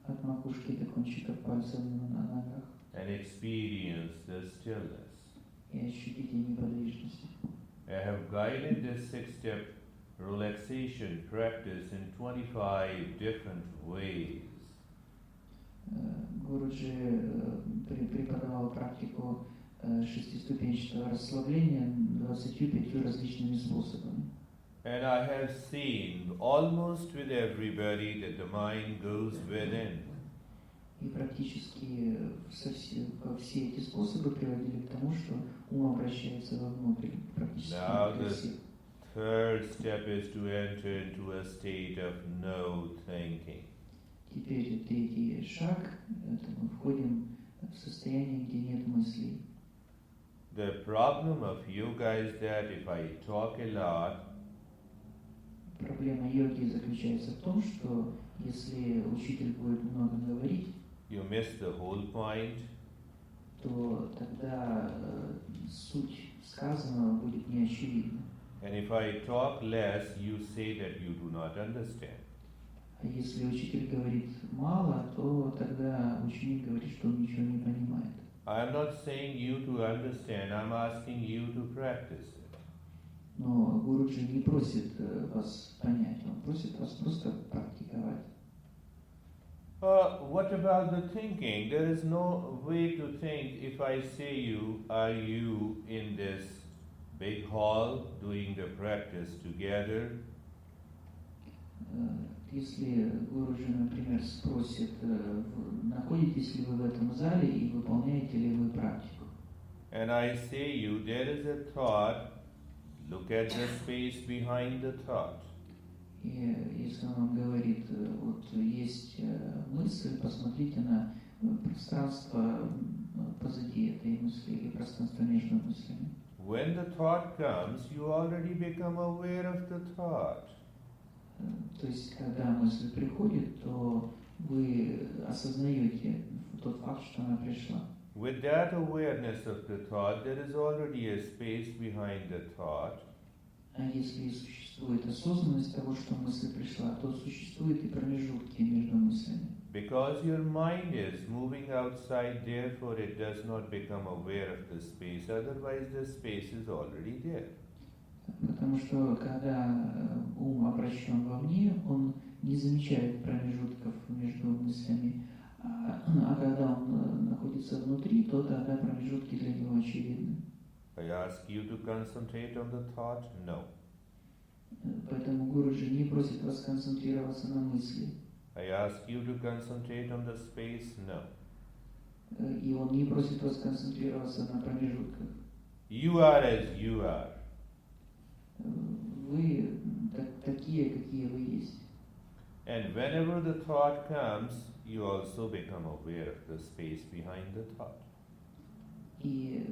от макушки до кончиков пальцев на ногах and experience the stillness. и ощутите неподвижность. I have guided this six-step relaxation practice in 25 different ways. Гуруджи преподавал практику шестиступенчатого расслабления 25 различными способами. And I have seen almost with everybody that the mind goes within. И практически все эти способы приводили к тому, что ум обращается вовнутрь, практически Now для the всех. third step is to enter into a state of no thinking. Теперь третий шаг, это мы входим в состояние, где нет мыслей. The problem of yoga is that if I talk a lot, Проблема йоги заключается в том, что если учитель будет много говорить, you miss the whole point. то тогда суть сказанного будет не очевидна. And if I talk less, you say that you do not understand. А если учитель говорит мало, то тогда ученик говорит, что он ничего не понимает. I am not saying you to understand, I am asking you to practice it. Но Гуруджи не просит вас понять, он просит вас просто практиковать. What about the thinking? There is no way to think if I say you, are you in this big hall doing the practice together? Если Гуруджи, например, спросит, находитесь ли вы в этом зале и выполняете ли вы практику, And I say you, there is a thought, look at the space behind the thought. и если он вам говорит, вот есть мысль, посмотрите на пространство позади этой мысли или пространство между мыслями. When the thought comes, you already become aware of the thought. То есть, когда мысль приходит, то вы осознаете тот факт, что она пришла. With that awareness of the thought, there is already a space behind the thought. А если существует осознанность того, что мысль пришла, то существуют и промежутки между мыслями. Because your mind is moving outside, therefore it does not become aware of the space, otherwise the space is already there. Потому что когда ум обращен вовне, он не замечает промежутков между мыслями, а когда он находится внутри, то тогда промежутки для него очевидны. I ask you to concentrate on the thought? No. Поэтому Гуруджи не просит вас концентрироваться на мысли. I ask you to concentrate on the space? No. И он не просит вас концентрироваться на промежутках. You are as you are. Вы такие, какие вы есть. And whenever the thought comes, you also become aware of the space behind the thought. И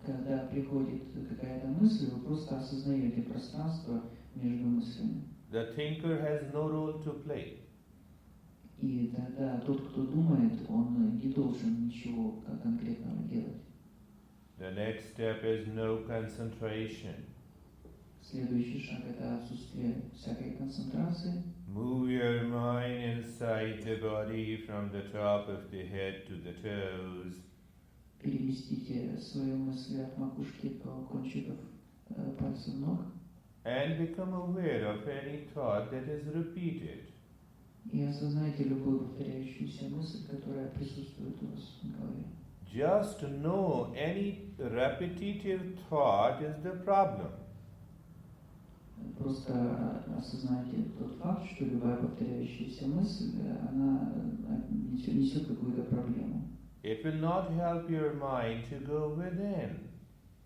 когда приходит какая-то мысль, вы просто осознаете пространство между мыслями. The thinker has no role to play. И тогда тот, кто думает, он не должен ничего конкретного делать. The next step is no concentration. Следующий шаг – это отсутствие всякой концентрации. Move your mind inside the body from the top of the head to the toes. Переместите свои мысли от макушки до кончиков пальцев ног. And become aware of any thought that is repeated. И осознайте любую повторяющуюся мысль, которая присутствует у вас в голове. Just know any repetitive thought is the problem. Просто осознайте тот факт, что любая повторяющаяся мысль, она несет какую-то проблему. It will not help your mind to go within.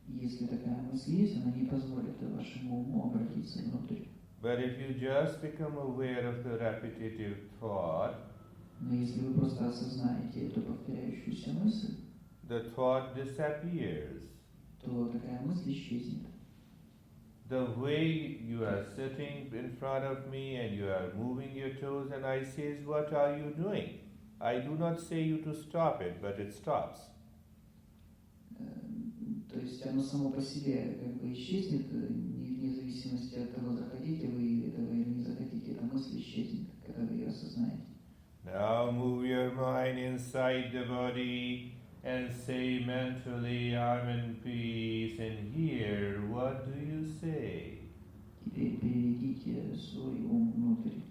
Если такая мысль есть, она не позволит вашему уму обратиться внутрь. But if you just become aware of the repetitive thought, Но если вы просто осознаете эту повторяющуюся мысль, the thought disappears. то такая мысль исчезнет. The way you are sitting in front of me and you are moving your toes and I say, what are you doing? I do not say you to stop it, but it stops. То есть оно само по себе как бы исчезнет, вне зависимости от того, захотите вы этого или не захотите, эта мысль исчезнет, когда вы ее осознаете. Now move your mind inside the body and say mentally, I'm in peace, and here, what do you say? Теперь переведите свой ум внутрь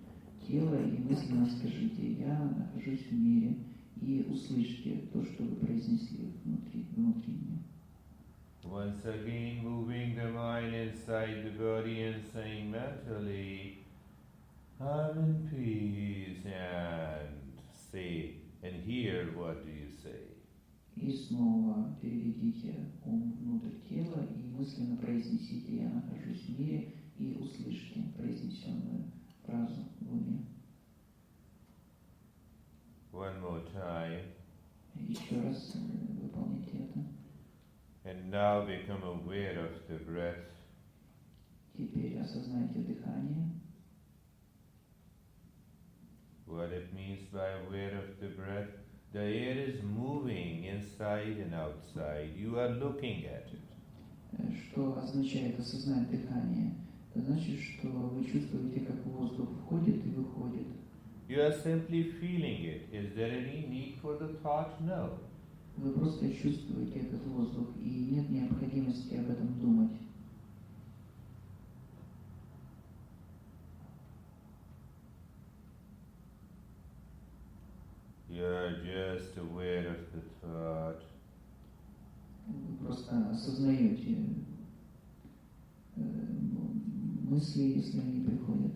тела и мысленно скажите: «Я нахожусь в мире», и услышьте то, что вы произнесли внутри меня. Once again, moving the mind inside the body and saying mentally, I'm in peace, and say, and here, what do you say? И снова переведите ум внутрь тела и мысленно произнесите: «Я нахожусь в мире», и услышьте произнесенную фразу в уме. One more time. Еще раз выполните это. And Now become aware of the breath. Теперь осознайте дыхание. What it means by aware of the breath, the air is moving inside and outside. You are looking at it. Что означает осознать дыхание? Это значит, что вы чувствуете, как воздух входит и выходит. You are simply feeling it. Is there any need for the thought? No. Вы просто чувствуете этот воздух, и нет необходимости об этом думать. You are just aware of the thought. Вы просто осознаете мысли, если они приходят.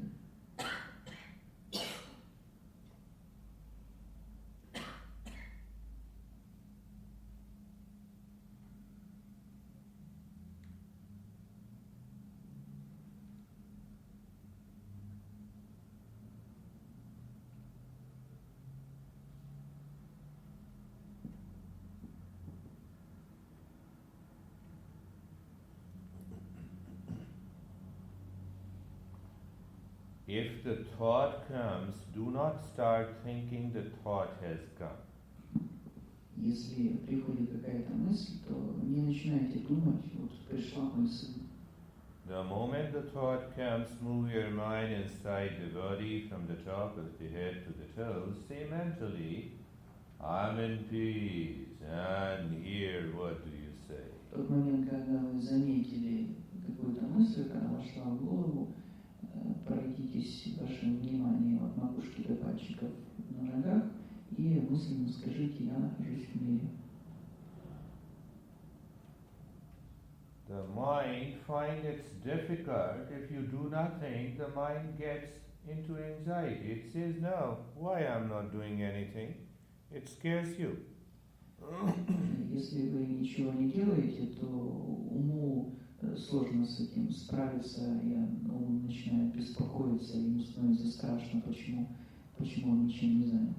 If the thought comes, do not start thinking the thought has come. Если приходит какая-то мысль, то не начинайте думать, вот пришла мысль. The moment the thought comes, move your mind inside the body from the top of the head to the toes. Say mentally, I'm in peace. And here, what do you say? В тот момент, когда вы заметили какую-то мысль, когда вошла в голову, пройдитесь вашим вниманием от макушки до пальчиков на ногах и мысленно скажите: «Я нахожусь в мире». The mind finds it's difficult. If you do nothing, the mind gets into anxiety. It says, no, why I'm not doing anything? It scares you. Если вы ничего не делаете, то уму сложно с этим справиться, и он начинает беспокоиться, ему становится страшно, почему он ничем не занят.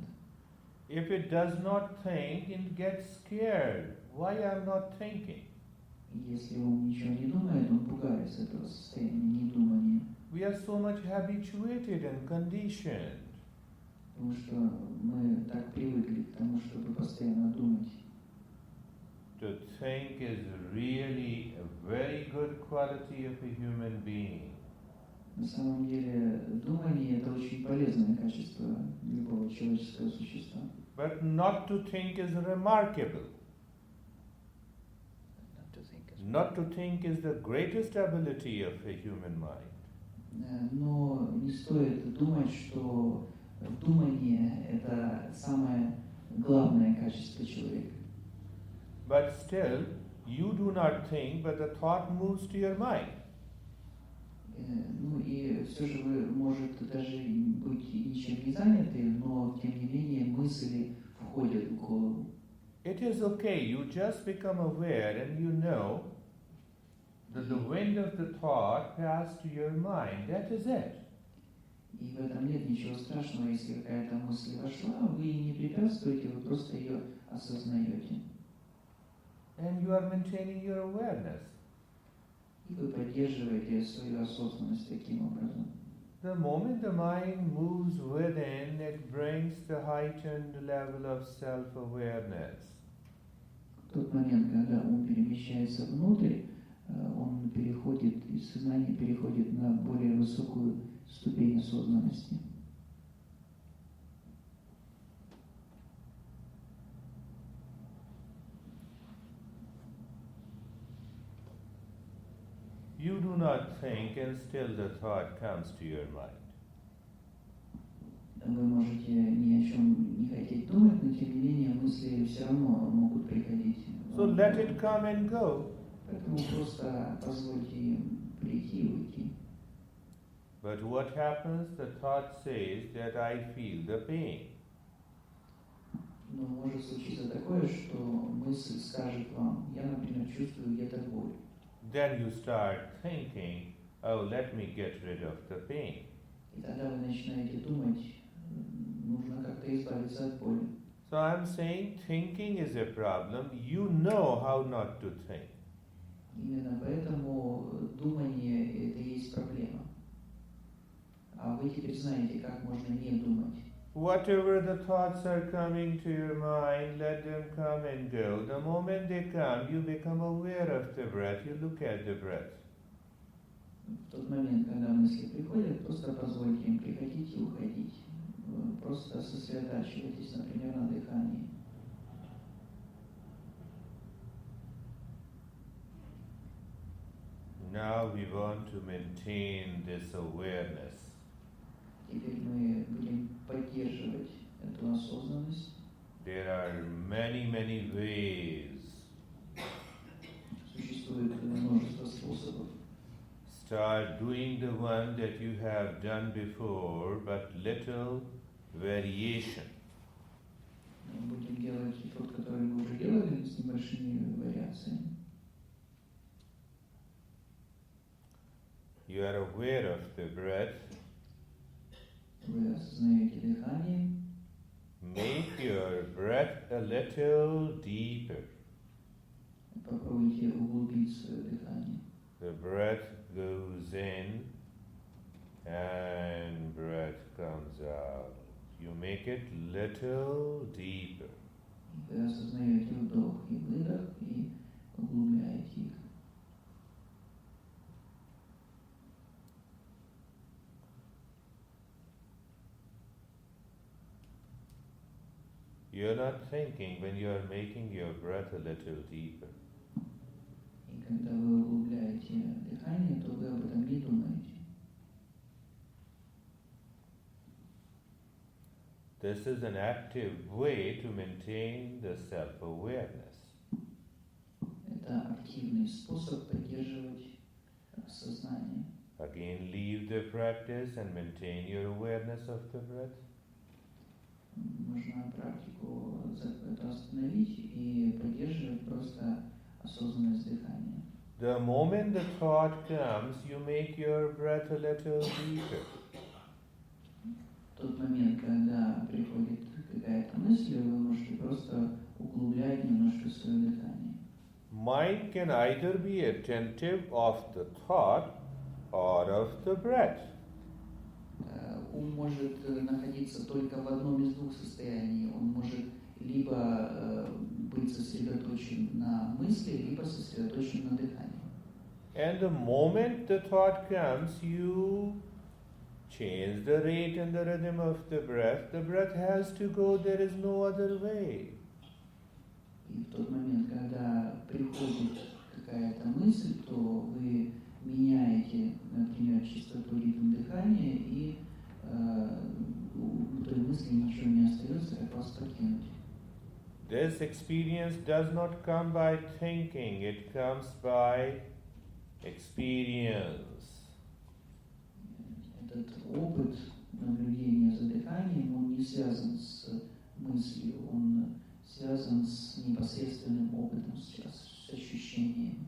If it does not think, it gets scared. Why I'm not thinking? Если он ничего не думает, он пугается этого состояния недумания. We are so much habituated and conditioned. Потому что мы так привыкли к тому, чтобы постоянно думать. To think is really a very good quality of a human being. На самом деле, думание – это очень полезное качество любого человеческого существа. But not to think is remarkable. Not to think is the greatest ability of a human mind. Но не стоит думать, что думание – это самое главное качество человека. But still, you do not think, but the thought moves to your mind. Ну и все же вы, может, даже быть ничем не заняты, но тем не менее мысли входят в голову. It is okay, you just become aware and you know that the wind of the thought passed to your mind. That is it. И в этом нет ничего страшного, если какая-то мысль вошла, вы не препятствуете, вы просто ее осознаете. And you are maintaining your awareness. И вы поддерживаете свою осознанность таким образом. The moment the mind moves within, it brings the heightened level of self-awareness. В тот момент, когда ум перемещается внутрь, он переходит, и сознание переходит на более высокую ступень осознанности. You do not think and still the thought comes to your mind. Вы можете ни о чем не хотеть думать, но тем не менее мысли все равно могут приходить. So let it come and go. Поэтому просто позвольте им прийти и уйти. But what happens? The thought says that I feel the pain. Но может случиться такое, что мысль скажет вам: я, например, чувствую где-то боль. Then you start thinking, oh, let me get rid of the pain. И тогда вы начинаете думать, нужно как-то избавиться от боли. So I'm saying thinking is a problem. You know how not to think. Именно поэтому думание – это и есть проблема. А вы теперь знаете, как можно не думать. Whatever the thoughts are coming to your mind, let them come and go. The moment they come, you become aware of the breath, you look at the breath. В тот момент, когда мысли приходят, просто позвольте им приходить и уходить. Просто сосредотачивайтесь, например, на дыхании. Now we want to maintain this awareness. Теперь мы будем поддерживать эту осознанность. There are many, many ways. Существует множество способов. Start doing the one that you have done before, but little variation. Мы будем делать тот, который вы уже делали, с небольшими вариациями. You are aware of the breath. Вы осознаете дыхание. Make your breath a little deeper. Попробуйте углубить свое дыхание. The breath goes in and breath comes out. You make it little deeper. Вы осознаете вдох и выдох и углубляете их. You're not thinking when you are making your breath a little deeper. И когда вы углубляете дыхание, то вы об этом не думаете. This is an active way to maintain the self-awareness. Это активный способ поддерживать сознание. Again, leave the practice and maintain your awareness of the breath. Можно практику это остановить и поддерживать просто осознанность дыхания. The moment the thought comes, you make your breath a little deeper. В тот момент, когда приходит какая-то мысль, вы можете просто углублять немножко свое дыхание. Mind can either be attentive of the thought or of the breath. Ум может находиться только в одном из двух состояний. Он может либо быть сосредоточен на мысли, либо сосредоточен на дыхании. And the moment the thought comes, you change the rate and the rhythm of the breath. The breath has to go, there is no other way. И в тот момент, когда приходит какая-то мысль, то вы меняете, например, частоту ритм дыхания, и у той мысли ничего не остается, как вас покинуть. This experience does not come by thinking, it comes by experience. Этот опыт наблюдения за дыханием, он не связан с мыслью, он связан с непосредственным опытом, с ощущением.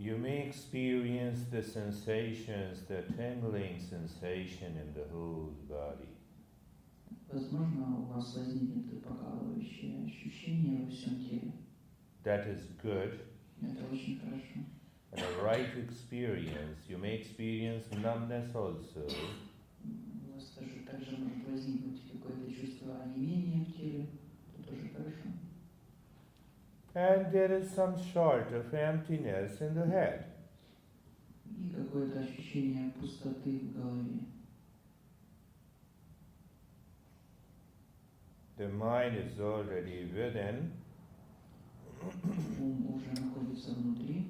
You may experience the sensations, the tingling sensation in the whole body. возможно, у вас возникнет покалывающее ощущение во всем теле. That is good. Это очень хорошо. And a right experience. You may experience numbness also. У вас также может возникнуть какое-то чувство онемения в теле. Это тоже хорошо. And there is some sort of emptiness in the head. И какое-то ощущение пустоты в голове. The mind is already within. Ум уже находится внутри.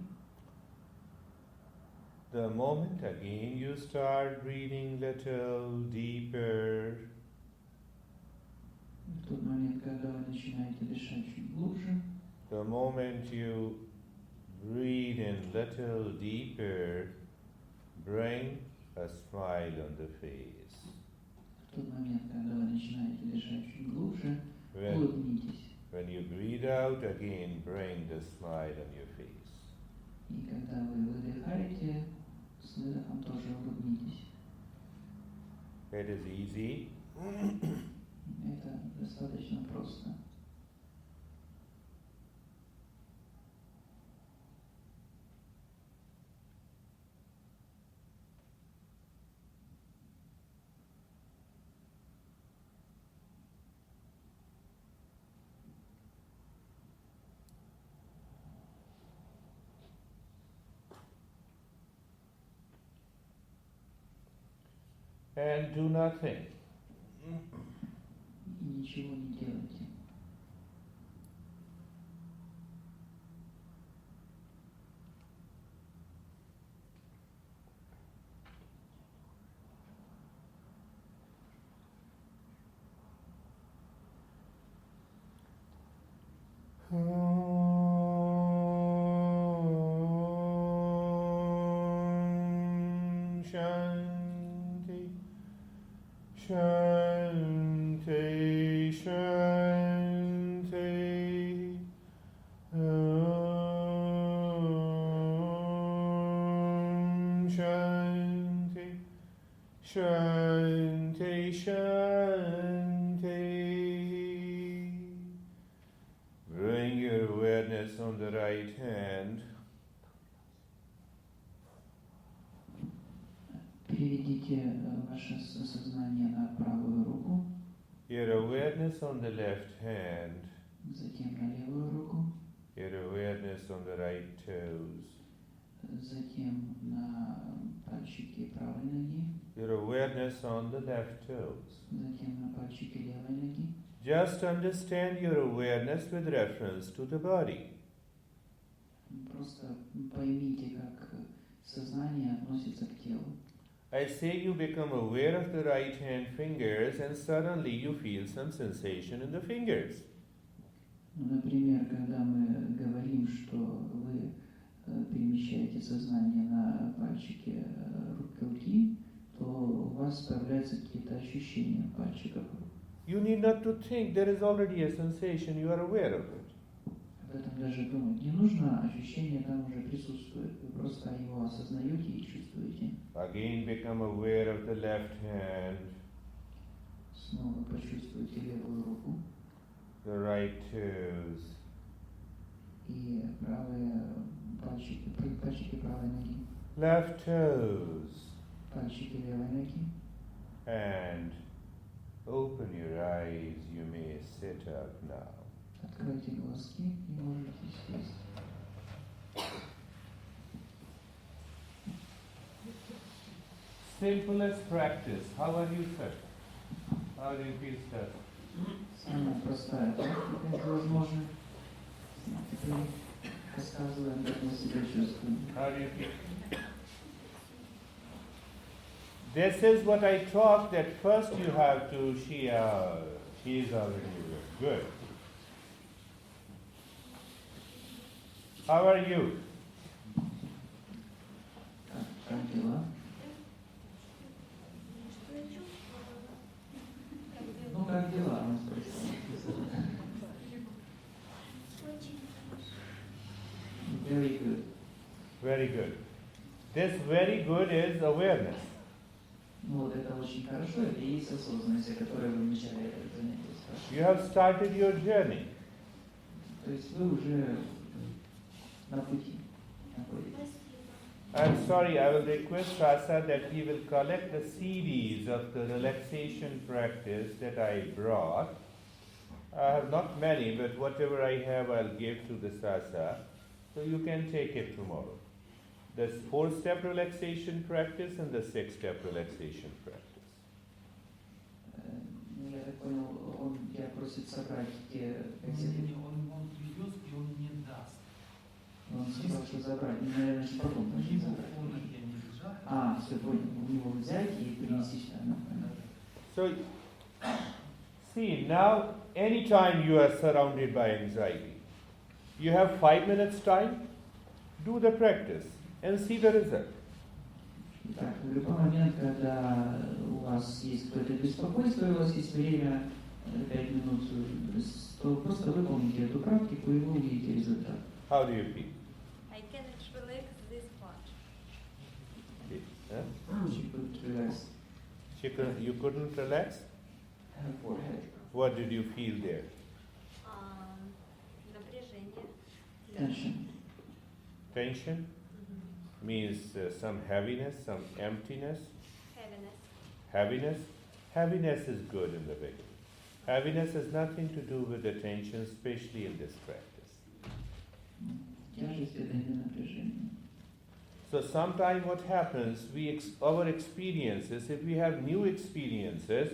The moment again you start breathing little deeper, В тот момент, когда вы начинаете дышать чуть глубже, the moment you breathe in little deeper, bring a smile on the face. в тот момент, когда вы начинаете дышать чуть глубже, When, улыбнитесь. when you breathe out again, bring the smile on your face. И когда вы выдыхаете, с выдохом тоже улыбнитесь. It is easy. Это достаточно просто. And do nothing. И ничего не делайте. Shanti, Shanti, Shanti. Shanti, Shanti, Shanti. Bring your awareness on the right hand. Переведите ваше сознание на правую руку, Your awareness on the left hand. затем на левую руку, Your awareness on the right toes. затем на пальчики правой ноги, Your awareness on the left toes. затем на пальчики левой ноги. Just understand your awareness with reference to the body. Просто поймите, как сознание относится к телу. I say you become aware of the right hand fingers and suddenly you feel some sensation in the fingers. Например, когда мы говорим, что вы перемещаете сознание на пальчики руки, то у вас появляются какие-то ощущения в пальчиках. You need not to think, there is already a sensation, you are aware of it. Об этом даже думать не нужно, ощущение там уже присутствует. Вы просто его осознаете и чувствуете. Again become aware of the left hand, Снова почувствуйте левую руку the right toes, и правые пальчики правой ноги, left toes, пальчики левой ноги. and open your eyes, you may sit up now. Откройте глазки и можете сесть. Simplest practice. How are you, sir? How do you feel, sir? Самая простая практика, это возможно. Теперь рассказываем, как мы себя чувствуем. How do you feel? This is what I taught, that first you have to, she is already good. How are you? Как дела? Ну, как дела? Он спросил. Very good. Very good. This very good is awareness. Вот это очень хорошо, это и есть осознанность, о которой вы вначале занятия спрашивали. You have started your journey. То есть вы уже на пути находитесь. I'm sorry, I will request Rasa that he will collect the CDs of the relaxation practice that I brought. I have not many, but whatever I have I'll give to the Sasa, so you can take it tomorrow. The 4-step relaxation practice and the 6-step relaxation practice. Ну, я так понял, он тебя просит собрать те кассеты. Он привез, и он не даст. Он сказал, что забрать. Ну, наверное, что потом У должен него в забрать. комнате они лежат. А, все, понял. У него взять и принести сюда. Ну, понятно. So, see, now anytime you are surrounded by anxiety, you have 5 minutes time, do the practice and see the result. Так, в любой момент, когда у вас есть какое-то беспокойство, у вас есть время 5 минут, то просто выполните эту практику, и вы увидите результат. How do you feel? I can relax this part. Huh? She could relax You couldn't relax? her forehead. What did you feel there? Напряжение. Tension. Tension? Means some heaviness, some emptiness. Heaviness. Heaviness? Heaviness is good in the beginning. Heaviness has nothing to do with the tension, especially in this practice. Тяжесть это не напряжение. So sometimes what happens, our experiences, if we have new experiences,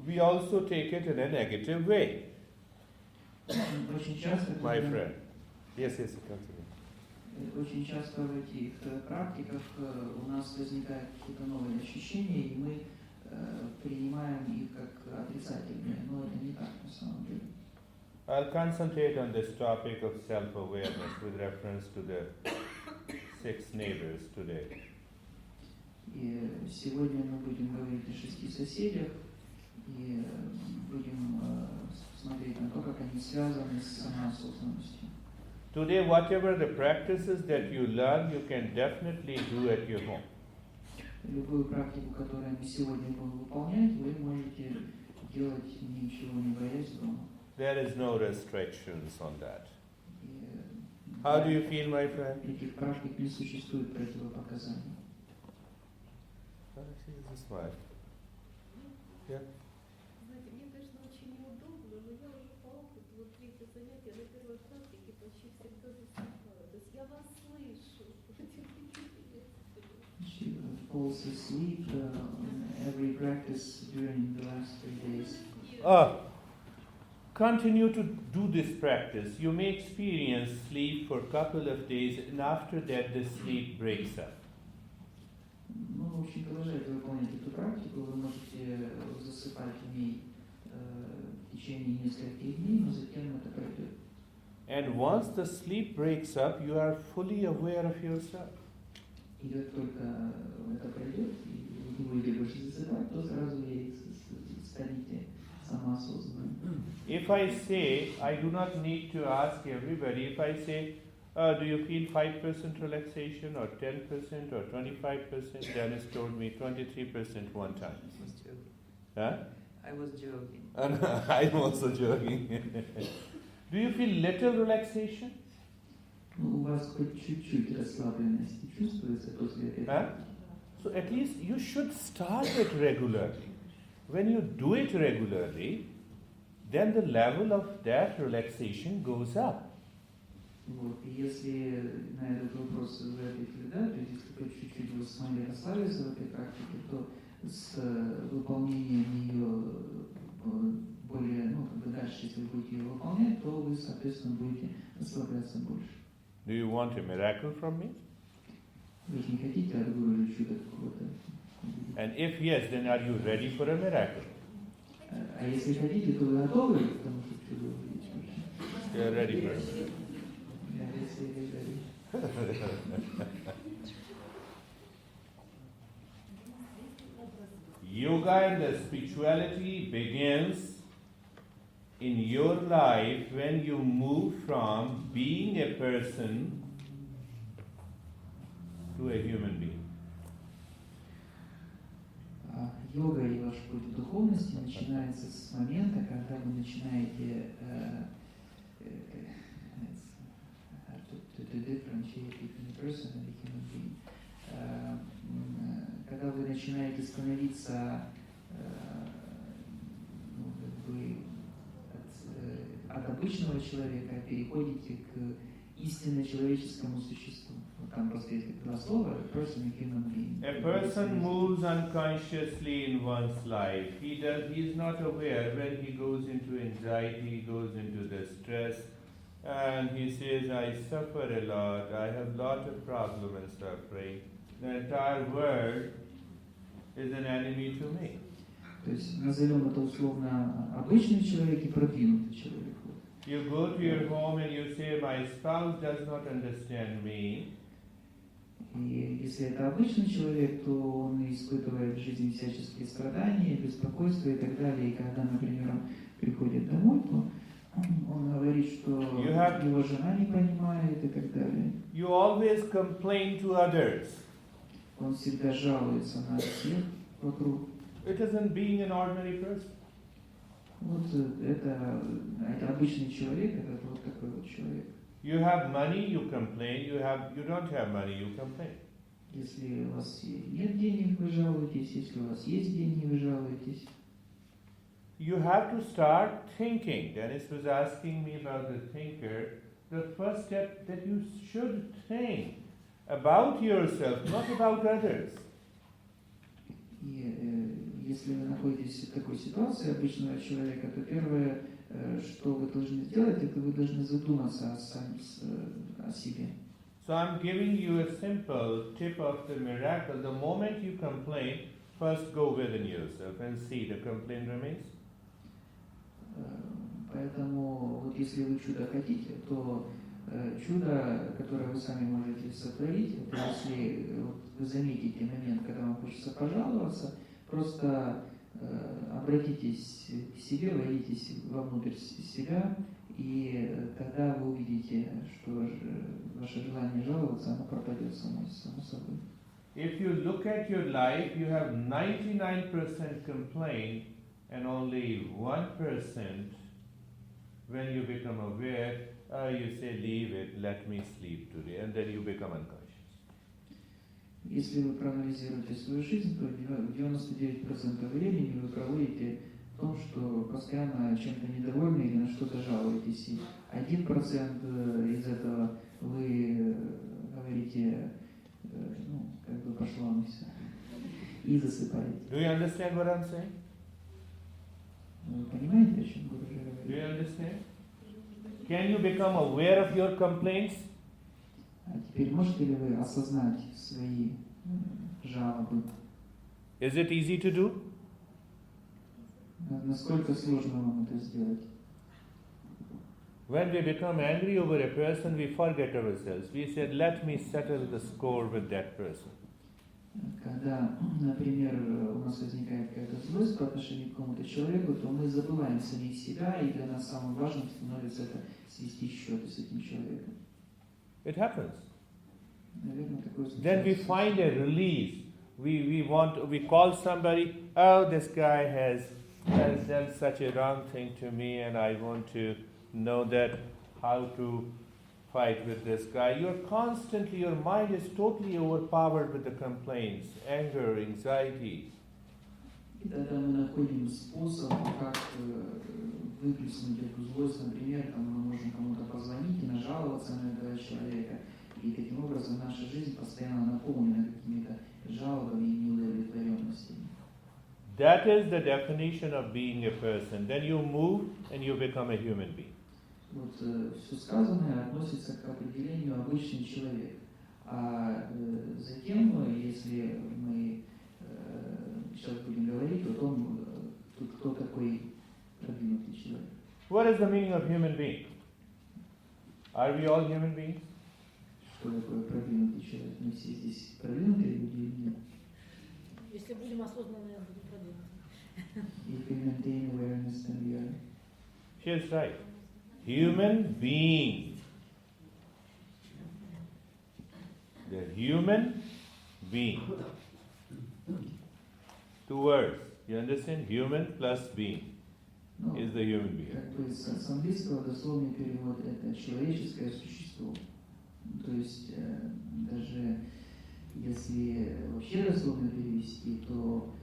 we also take it in a negative way. Очень часто, My когда- friend. Yes, continue. Очень часто в этих практиках у нас возникают какие-то новые ощущения, и мы принимаем их как отрицательные, но это не так на самом деле. I'll concentrate on this topic of self-awareness with reference to the 6 neighbors today. И сегодня мы будем говорить о 6 соседях, и будем смотреть на то, как они связаны с самоосознанностью. Today, whatever the practices that you learn, you can definitely do at your home. Любую практику, которую мы сегодня будем выполнять, вы можете делать ничего не боясь дома. There is no restrictions on that. И, How do you feel, my friend? Этих практик не существует противопоказаний. She is a smile. Yeah. Знаете, мне, конечно, очень неудобно, но я уже по опыту, вот 3-е занятие на первой практике почти всегда засыпаю. То есть я вас слышу. She falls asleep on every practice during the last 3 days. Continue to do this practice. You may experience sleep for a couple of days, and after that, the sleep breaks up. Ну, в общем, продолжайте выполнять эту практику. Вы можете засыпать в ней в течение нескольких дней, но затем это пройдет. And once the sleep breaks up, you are fully aware of yourself. И как только это пройдет, и вы не будете больше засыпать, то сразу и станете самоосознанным. If I say, I do not need to ask everybody, if I say, do you feel 5% relaxation or 10% or 25%? Dennis told me 23% one time. Huh? I was joking. I'm also joking. Do you feel little relaxation? Ну, у вас хоть чуть-чуть расслабленности чувствуется после этой Huh? So at least you should start it regularly. When you do it regularly, then the level of that relaxation goes up. Вот, и если на этот вопрос вы ответили да, то есть если хоть чуть-чуть вы смогли расслабиться в этой практике, то с выполнением ее более, как бы дальше, если вы будете ее выполнять, то вы, соответственно, будете расслабляться больше. Do you want a miracle from me? Вы же не хотите от гуру чуда какого-то? And if yes, then are you ready for a miracle? А если хотите, то вы готовы к тому, чтобы чудо увидеть? You are ready for a miracle. Yoga and the spirituality begins in your life when you move from being a person to a human being. Йога и ваш путь в духовности начинается с момента, когда вы начинаете to differentiate between a person and a human being. Когда вы начинаете становиться как бы от обычного человека переходите к истинно человеческому существу. Вот там просто есть два слова: a person and human being. A person moves unconsciously in one's life. He is not aware when he goes into anxiety, goes into the stress, and he says, I suffer a lot, I have a lot of problem and suffering. The entire world is an enemy to me. То есть назовем это условно обычный человек и продвинутый человек. You go to your home and you say, my spouse does not understand me. И если это обычный человек, то он испытывает в жизни всяческие страдания, беспокойство и так далее. И когда, например, он приходит домой, то он говорит, что его жена не понимает и так далее. You always complain to others. Он всегда жалуется на всех вокруг. It isn't being an ordinary person. Вот это обычный человек, это вот такой вот человек. You have money, you complain. You don't have money, you complain. Если у вас нет денег, вы жалуетесь. Если у вас есть деньги, вы жалуетесь. You have to start thinking. Dennis was asking me about the thinker. The first step that you should think about yourself, not about others. И если вы находитесь в такой ситуации обычного человека, то первое, что вы должны сделать, это вы должны задуматься о себе. So I'm giving you a simple tip of the miracle. The moment you complain, first go within yourself and see the complaint remains. Поэтому вот если вы чудо хотите, то чудо, которое вы сами можете сотворить, это если вот вы заметите момент, когда вам хочется пожаловаться, просто обратитесь к себе, войдитесь вовнутрь себя, и тогда вы увидите, что ваше желание жаловаться, оно пропадет само собой. If you look at your life, you have 99% complaint and only 1% when you become aware, you say, leave it, let me sleep today, and then you become unconscious. Если вы проанализируете свою жизнь, то 99% времени вы проводите в том, что постоянно чем-то недовольны или на что-то жалуетесь. И 1% из этого вы говорите, как бы пошло оно все, и засыпаете. Do you understand what I'm saying? Вы понимаете, о чем я говорю? Do you understand? Can you become aware of your complaints? А теперь можете ли вы осознать свои жалобы? Is it easy to do? Насколько сложно вам это сделать? When we become angry over a person, we forget ourselves. We said, let me settle the score with that person. Когда, например, у нас возникает какая-то злость по отношению к какому-то человеку, то мы забываем самих себя, и для нас самым важным становится это свести счеты с этим человеком. It happens. Наверное, такое случается. Then we find a release. We call somebody, oh, this guy has done such a wrong thing to me, and I want to know that how to fight with this guy. Your mind is totally overpowered with the complaints, anger, anxiety. И тогда мы находим способ, как выплеснуть эту злость. Например, мы можем кому-то позвонить и нажаловаться на этого человека. И таким образом наша жизнь постоянно наполнена какими-то жалобами и неудовлетворенностями. That is the definition of being a person. Then you move and you become a human being. Вот все сказанное относится к определению обычный человек. А затем, если мы сейчас будем говорить о том, кто такой продвинутый человек. What is the meaning of human being? Are we all human beings? Что такое продвинутый человек? Мы все здесь продвинутые люди или нет? Если будем осознанны, будем продвинуты. If we maintain awareness, then we are. She is right. Human being. The human being. Two words. You understand? Human plus being Ну, is the human being. как бы с английского дословный перевод это человеческое существо. То есть даже если вообще дословно перевести, то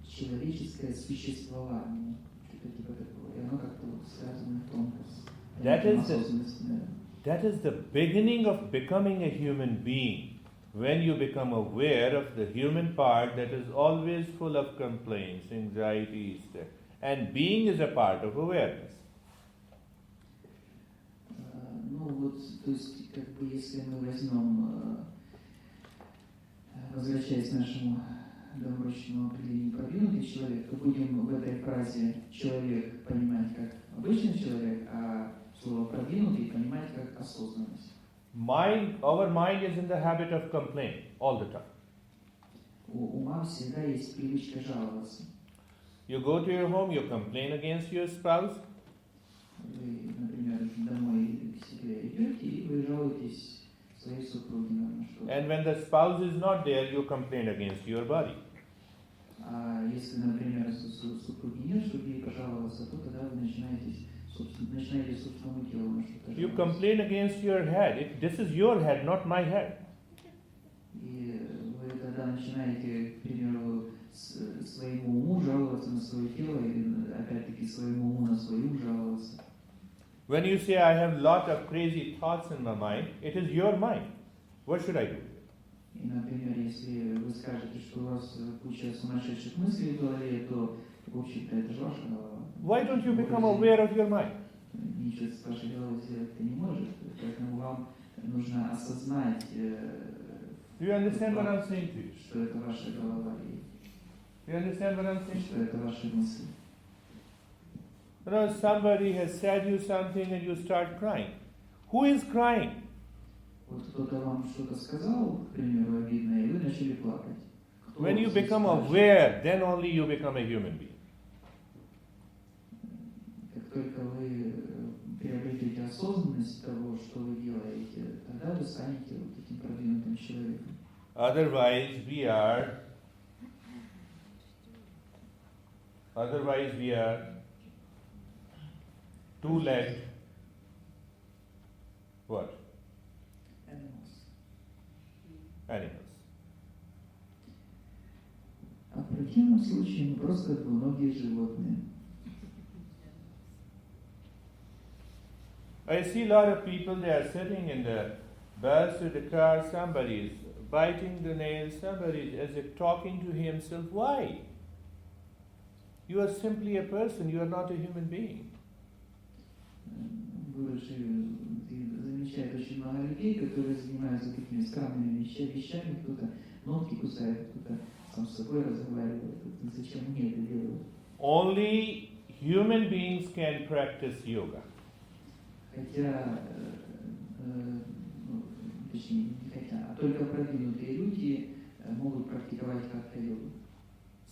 человеческое существование, что-то типа такого, и оно как-то вот связано тонко с осознанностью, наверное. That is the beginning of becoming a human being. When you become aware of the human part that is always full of complaints, anxieties, and being is a part of awareness. Ну вот, то есть, как бы, если мы возьмем, возвращаясь к нашему доморощенному определению продвинутый человек, то будем в этой фразе человек понимать как обычный человек, а слово продвинутый понимать как осознанность. Our mind is in the habit of complaint all the time. У ума всегда есть привычка жаловаться. You go to your home, you complain against your spouse, Вы, например, домой к себе идете, и вы жалуетесь своей супруге на что-то. and when the spouse is not there, you complain against your body. А если, например, супруги нет, чтобы ей пожаловаться, то тогда вы начинаете собственному телу на что-то You жаловаться. complain against your head. This is your head, not my head. И вы тогда начинаете, к примеру, своему уму жаловаться на свое тело, и опять-таки своему уму на свой ум жаловаться. When you say, I have lot of crazy thoughts in my mind, it is your mind. What should I do? И, например, если вы скажете, что у вас куча сумасшедших мыслей в голове, то, в общем-то, это же ваша голова. Why don't you become aware of your mind? Ничего с вашей головой сделать-то не может, поэтому вам нужно осознать, Do you understand what I'm saying to you? что это ваша голова и Do you understand what I'm saying? что это ваши мысли. You know, somebody has said you something and you start crying. Who is crying? Вот кто-то вам что-то сказал, к примеру, обидное, и вы начали плакать. Кто When you здесь become плачет? aware, then only you become a human being. Как только вы приобретете осознанность того, что вы делаете, тогда вы станете вот этим продвинутым человеком. Otherwise we are two-legged what? Animals. А в противном случае мы просто двуногие животные. I see a lot of people, they are sitting in the bus or the car, somebody is biting the nails, somebody is as if talking to himself. Why? You are simply a person, you are not a human being. Замечает очень много людей, которые занимаются такими странными вещами, кто-то ногти кусает, кто-то сам с собой разговаривает. Зачем мне это делать? Only human beings can practice yoga. Хотя, точнее, не хотя, а только продвинутые люди могут практиковать как-то йогу.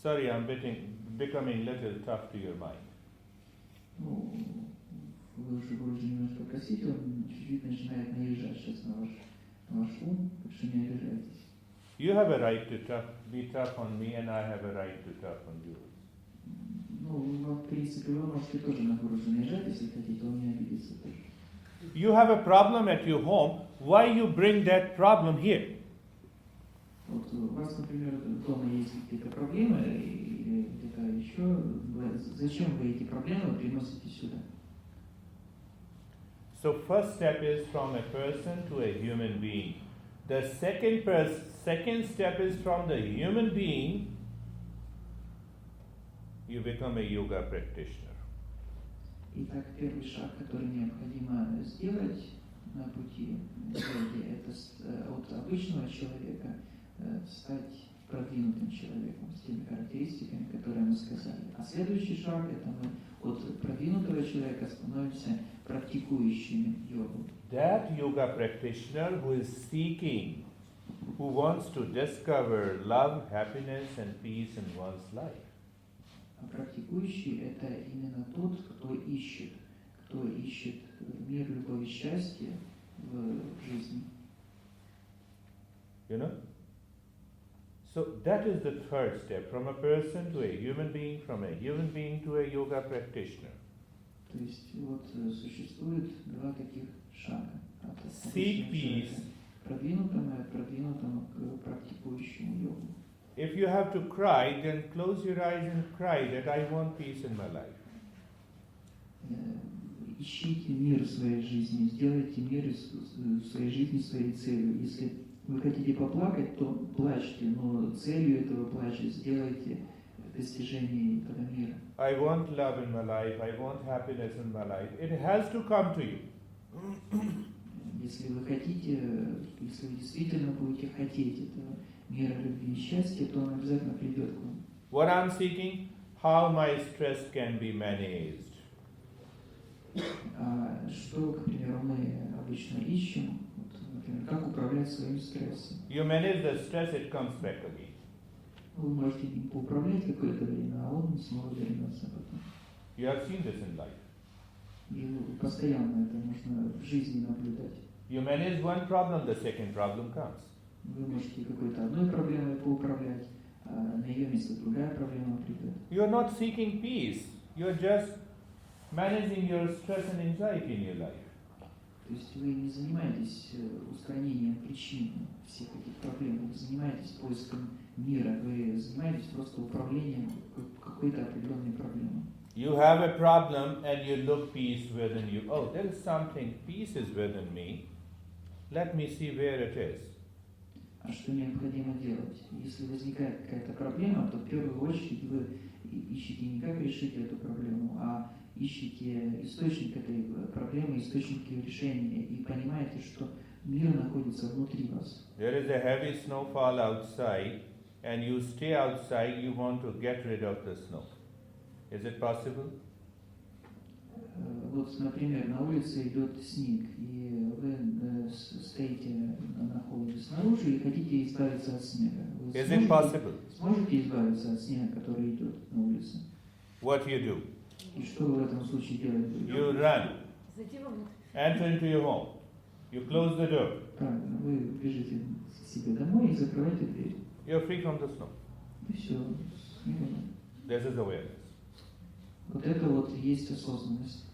Sorry, I'm becoming little tough to your mind. Ну, вы уже немножко просите, он чуть-чуть начинает наезжать сейчас на ваш ум, так что не обижайтесь. You have a right to be tough on me, and I have a right to tough on you. Ну, в принципе, вы можете тоже на Гурджу наезжать, если хотите, он не обидится тоже. You have a problem at your home, why you bring that problem here? Вот у вас, например, дома есть какие-то проблемы или где-то еще, зачем вы эти проблемы приносите сюда? So first step is from a person to a human being. The second step is from the human being, you become a yoga practitioner. Итак, первый шаг, который необходимо сделать на пути йоги, это от обычного человека стать продвинутым человеком с теми характеристиками, которые мы сказали. А следующий шаг, это мы от продвинутого человека становимся практикующими йогу. That yoga practitioner who is seeking, who wants to discover love, happiness and peace in one's life. А практикующий – это именно тот, кто ищет мир, любовь и счастье в жизни. You know? So that is the third step, from a person to a human being, from a human being to a yoga practitioner. То есть вот существует два таких шага. От Seek обычного peace. человека к продвинутому и от практикующему йогу. If you have to cry, then close your eyes and cry that I want peace in my life. Ищите мир в своей жизни, сделайте мир в своей жизни своей целью. Если вы хотите поплакать, то плачьте, но целью этого плача сделайте достижение этого мира. I want love in my life, I want happiness in my life. It has to come to you. Если вы хотите, если вы действительно будете хотеть этого мира, любви и счастья, то он обязательно придет к вам. What I'm seeking, how my stress can be managed. Что, к примеру, мы обычно ищем, вот, например, как управлять своим стрессом. You manage the stress, it comes back again. Вы можете им поуправлять какое-то время, а он снова вернется потом. You have seen this in life. И постоянно это можно в жизни наблюдать. You manage one problem, the second problem comes. Вы можете какой-то одной проблемой поуправлять, а на ее место другая проблема придет. You're not seeking peace, you're just managing your stress and anxiety in your life. То есть вы не занимаетесь устранением причин всех этих проблем, вы не занимаетесь поиском мира, вы занимаетесь просто управлением какой-то определенной проблемой. You have a problem and you look peace within you. Oh, there is something, peace is within me. Let me see where it is. А что необходимо делать? Если возникает какая-то проблема, то в первую очередь вы ищете не как решить эту проблему, а ищете источник этой проблемы, источник ее решения, и понимаете, что мир находится внутри вас. There is a heavy snowfall outside and you stay outside, you want to get rid of the snow. Is it possible? Вот, например, на улице идет снег, и вы стоите на холоде снаружи и хотите избавиться от снега. Вы Is it possible? сможете избавиться от снега, который идет на улице? What you do? И что вы в этом случае делать будете? You run, Зайди вовнутрь. enter into your home. You close the door. Правильно, вы бежите к себе домой и закрываете дверь. You're free from the snow. И все. This is awareness. Вот это вот и есть осознанность.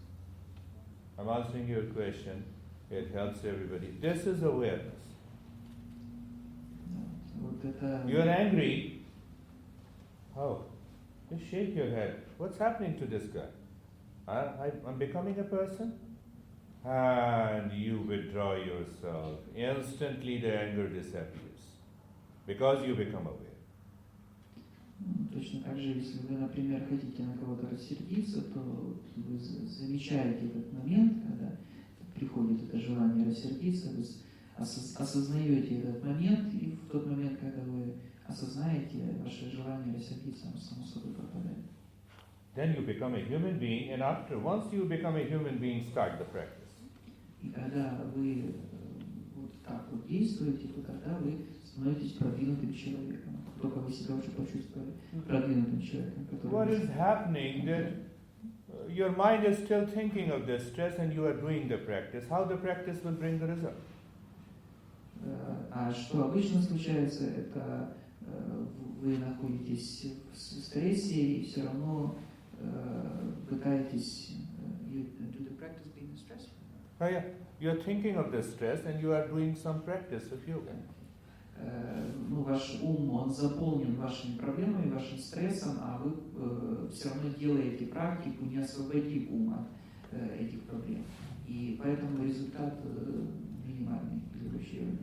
I'm answering your question. It helps everybody. This is awareness. Вот это... You're angry. Oh, just shake your head. What's happening to this guy? I'm becoming a person? And you withdraw yourself. Instantly the anger disappears. Because you become aware. Точно так же, если вы, например, хотите на кого-то рассердиться, то вы замечаете этот момент, когда приходит это желание рассердиться, вы осознаете этот момент, и в тот момент, когда вы осознаете ваше желание рассердиться, оно само собой пропадает. Then you become a human being, and once you become a human being, start the practice. И когда вы вот так вот действуете, то тогда вы становитесь продвинутым человеком. Только вы себя уже почувствовали продвинутым человеком. What is happening that your mind is still thinking of the stress and you are doing the practice. How the practice will bring the result? А что обычно случается, это вы находитесь в стрессе и все равно пытаетесь... Do the practice being stressful? Oh yeah, you are thinking of the stress and you are doing some practice of yoga. Ну, ваш ум, он заполнен вашими проблемами, вашим стрессом, а вы все равно делаете практику, не освободив ум от этих проблем. И поэтому результат минимальный для врачевания.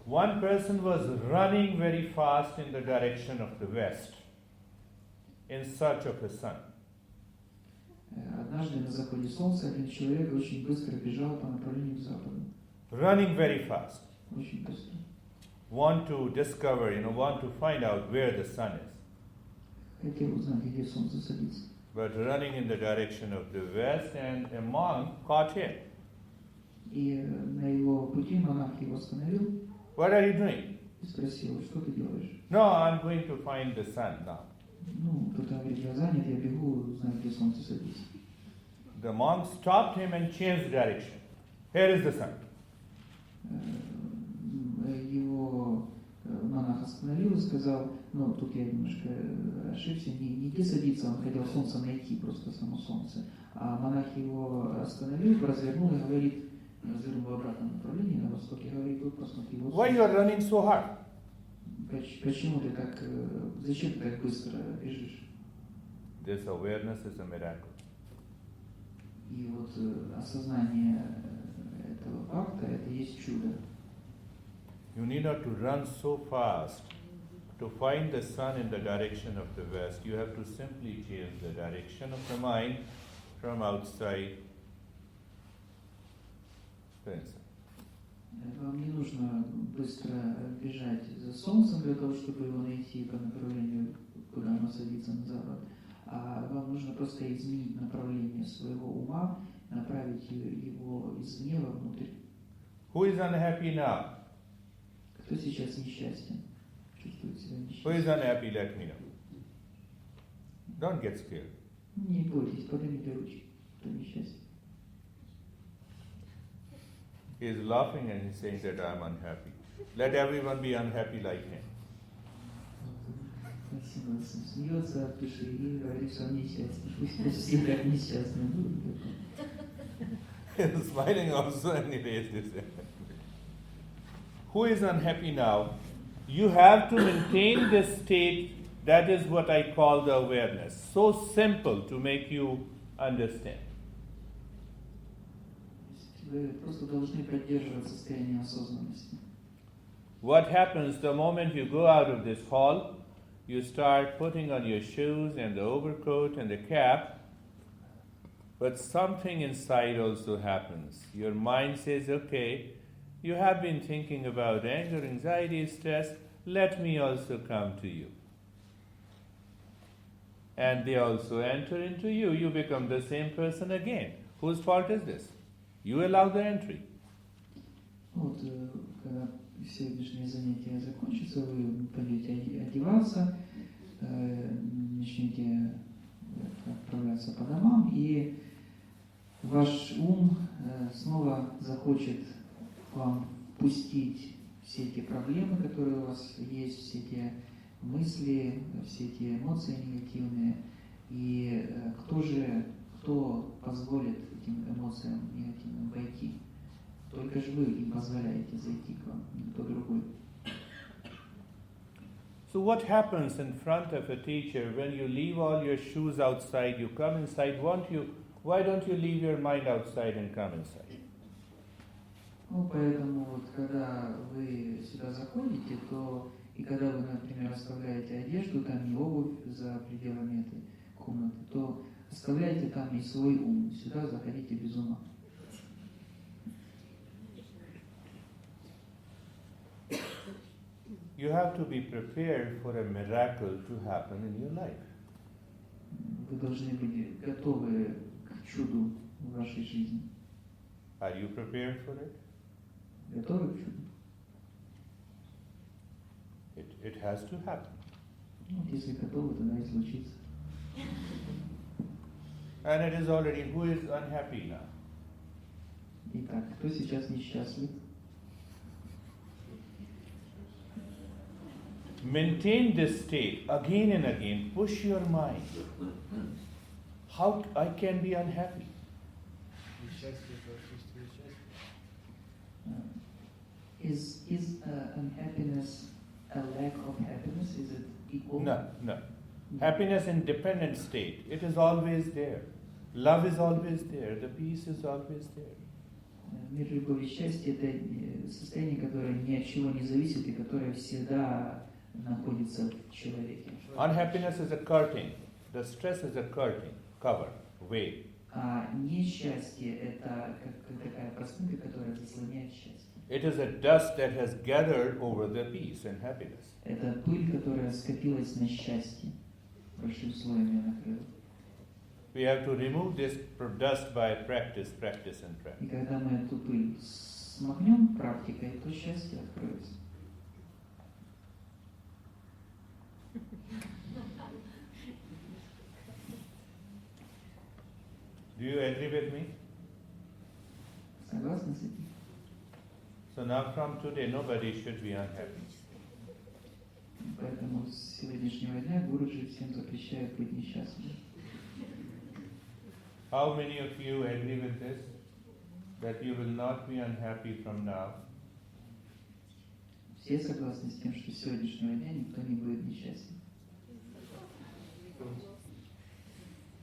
One person was running very fast in the direction of the west, in search of his son. Однажды на заходе солнца один человек очень быстро бежал по направлению к западу. Running very fast. Очень быстро. Want to discover, want to find out where the sun is. Хотел узнать, где солнце садится. But running in the direction of the west, and a monk caught him. И на его пути монах его остановил. What are you doing? И спросил, что ты делаешь? No, I'm going to find the sun now. Ну, кто-то говорит, я занят, я бегу, узнать, где солнце садится. The monk stopped him and changed direction. Here is the sun. Его монах остановил и сказал, ну, тут я немножко ошибся, не идти садиться, он хотел солнце найти, просто само солнце. А монах его остановил, развернул и говорит, развернул в обратном направлении, на восток, и говорит, вот посмотри, вот Why you are running so hard? почему ты так, зачем ты так быстро бежишь? This awareness is a miracle. И вот осознание этого факта, это есть чудо. You need not to run so fast to find the sun in the direction of the west. You have to simply change the direction of the mind from outside to inside. Вам не нужно быстро бежать за солнцем для того, чтобы его найти по направлению, куда оно садится на запад, а вам нужно просто изменить направление своего ума, направить его извне вовнутрь. Who is unhappy now? Кто сейчас несчастен? Чувствует себя Who is несчастным? unhappy? Let me know. Don't get scared. Не бойтесь, поднимите ручки. Кто несчастен? He is laughing and he's saying that I am unhappy. Let everyone be unhappy like him. Спасибо, он смеется от души и говорит, что он несчастен. Пусть все так несчастны будут. He is smiling also and he raised his hand. Who is unhappy now? You have to maintain this state. That is what I call the awareness. So simple to make you understand. Вы просто должны поддерживать состояние осознанности. What happens the moment you go out of this hall? You start putting on your shoes and the overcoat and the cap, but something inside also happens. Your mind says, okay, you have been thinking about anger, anxiety, stress, let me also come to you. And they also enter into you. You become the same person again. Whose fault is this? You allow the entry. Вот, когда сегодняшнее занятие закончится, вы пойдете одеваться, начнете отправляться по домам, и ваш ум снова захочет вам впустить все эти проблемы, которые у вас есть, все эти мысли, все эти эмоции негативные. И кто позволит этим эмоциям негативным войти? Только же вы им позволяете зайти к вам, никто другой. So what happens in front of a teacher when you leave all your shoes outside, you come inside, why don't you leave your mind outside and come inside? Ну, поэтому вот, когда вы сюда заходите, то и когда вы, например, оставляете одежду там и обувь за пределами этой комнаты, то оставляйте там и свой ум, сюда заходите без ума. You have to be prepared for a miracle to happen in your life. Вы должны быть готовы к чуду в вашей жизни. Are you prepared for it? Готовы к чуду? It has to happen. Ну, вот если готовы, тогда и случится. And it is already, who is unhappy now? Итак, кто сейчас несчастлив? Maintain this state again and again. Push your mind. How I can be unhappy? Is unhappiness a lack of happiness? Is it equal? No. Happiness in dependent state. It is always there. Love is always there. The peace is always there. Мир, любовь и счастье – это состояние, которое ни от чего не зависит и которое всегда находится в человеке. Unhappiness is a curtain. The stress is a curtain, cover, veil. А несчастье – это как такая простынка, которая заслоняет счастье. It is a dust that has gathered over the peace and happiness. Это пыль, которая скопилась на счастье, большим слоем ее накрыла. We have to remove this dust by practice, practice and practice. И когда мы эту пыль смахнем практикой, то счастье откроется. Do you agree with me? Согласны с этим? So now from today, nobody should be unhappy. Поэтому с сегодняшнего дня Гуруджи всем запрещает быть несчастным. How many of you agree with this? That you will not be unhappy from now? Все согласны с тем, что с сегодняшнего дня никто не будет несчастен.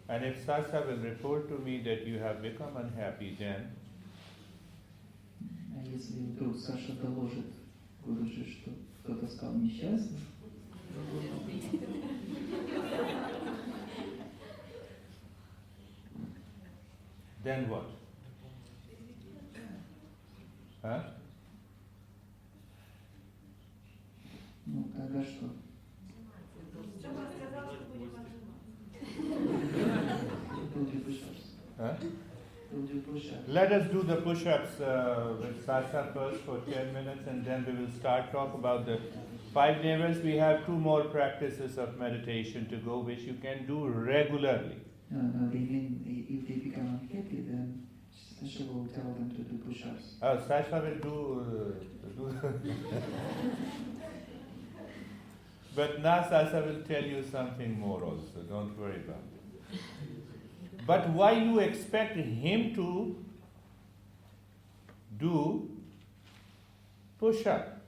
And if Sasa will report to me that you have become unhappy, then А если вдруг Саша доложит Гуруджи, что кто-то стал несчастным, then what? Huh? ну тогда что? Шаба сказал, что будем We'll do push-ups. Huh? We'll do push-ups. Let us do the push-ups with Sasa first for 10 minutes, and then we will start talk about the 5 neighbors. We have 2 more practices of meditation to go, which you can do regularly. If they become unhappy, then Sasha will tell them to do push-ups. Sasha will do but now Sasha will tell you something more also, don't worry about it. But why you expect him to do push-up?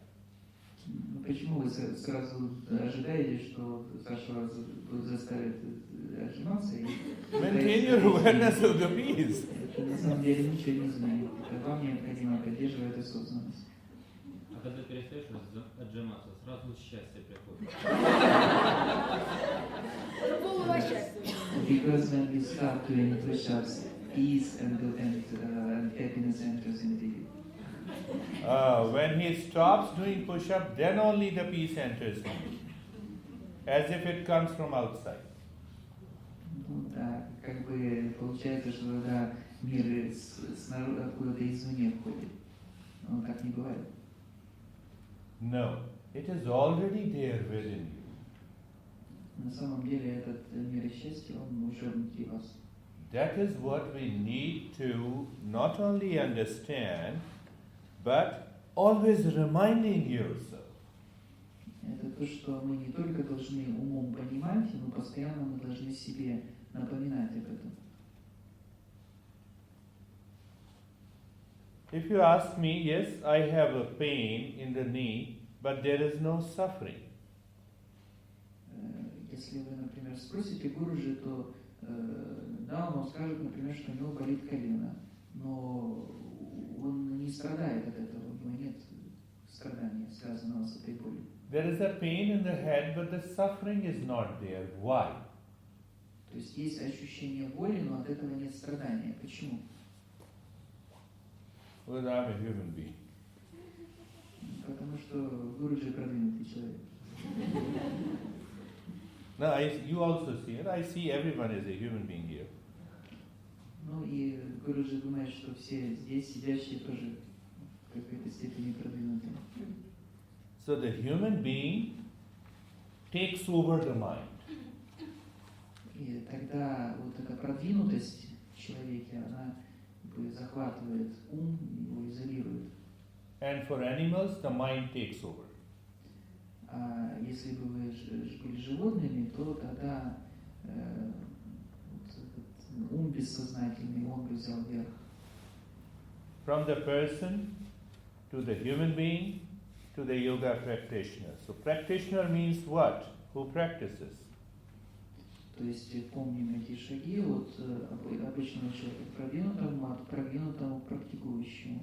Почему вы сразу ожидаете, что Саша вас заставит отжиматься? Maintain your awareness of the peace. Это на самом деле ничего не изменит. Вам необходимо поддерживать осознанность. А когда перестаешь отжиматься, сразу счастье приходит. Полного счастья. Because when we start doing push-ups, peace and happiness enters into you. When he stops doing push-up, then only the peace enters him, as if it comes from outside. Ну да, как бы получается, что когда мир снаружи откуда-то извне входит. Но так не бывает. No, it is already there within you. На самом деле этот мир счастья, он уже внутри вас. That is what we need to not only understand, but always reminding yourself. Это то, что мы не только должны умом понимать, но постоянно мы должны себе напоминать об этом. If you ask me, yes, I have a pain in the knee, but there is no suffering. Если вы, например, спросите Гуруджи, то да, он вам скажет, например, что у него болит колено, но он не страдает от этого, у него нет страдания, связанного с этой болью. There is a pain in the head, but the suffering is not there. Why? То есть есть ощущение боли, но от этого нет страдания. Почему? Well, I'm a human being. Потому что Гуруджи продвинутый человек. Now, you also see it. I see everyone as a human being here. Ну и Гуруджи думает, что все здесь сидящие тоже в какой-то степени продвинуты. So the human being takes over the mind. И тогда вот эта продвинутость в человеке, она захватывает ум, его изолирует. And for animals, the mind takes over. А если бы вы были животными, то тогда вот этот ум бессознательный, он бы взял верх. From the person to the human being to the yoga practitioner. So practitioner means what? Who practices? То есть помним эти шаги от обычного человека к продвинутому к практикующему.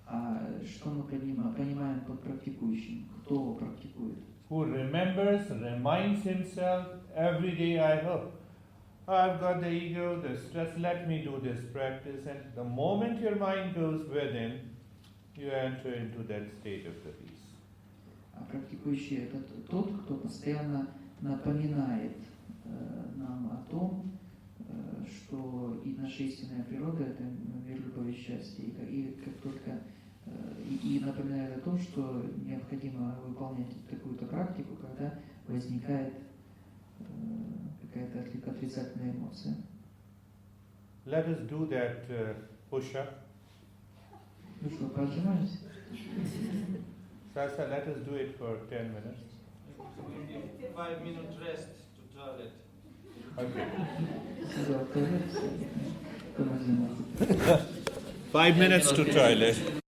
А что мы понимаем под практикующим? Кто практикует? Who remembers, reminds himself every day, I hope. I've got the ego, the stress, let me do this practice. And the moment your mind goes within, you enter into that state of the peace. А практикующий – это тот, кто постоянно напоминает нам о том, что и наша истинная природа – это мир любви и счастья. И как только и напоминает о том, что необходимо выполнять какую-то практику, когда возникает какая-то отрицательная эмоция. Let us do that push-up. Ну что, поотжимаемся? Sasa, let us do it for 10 minutes. we give 5-minute rest to toilet. Okay. Сказал, туалет, кто возьмет. 5 minutes to toilet.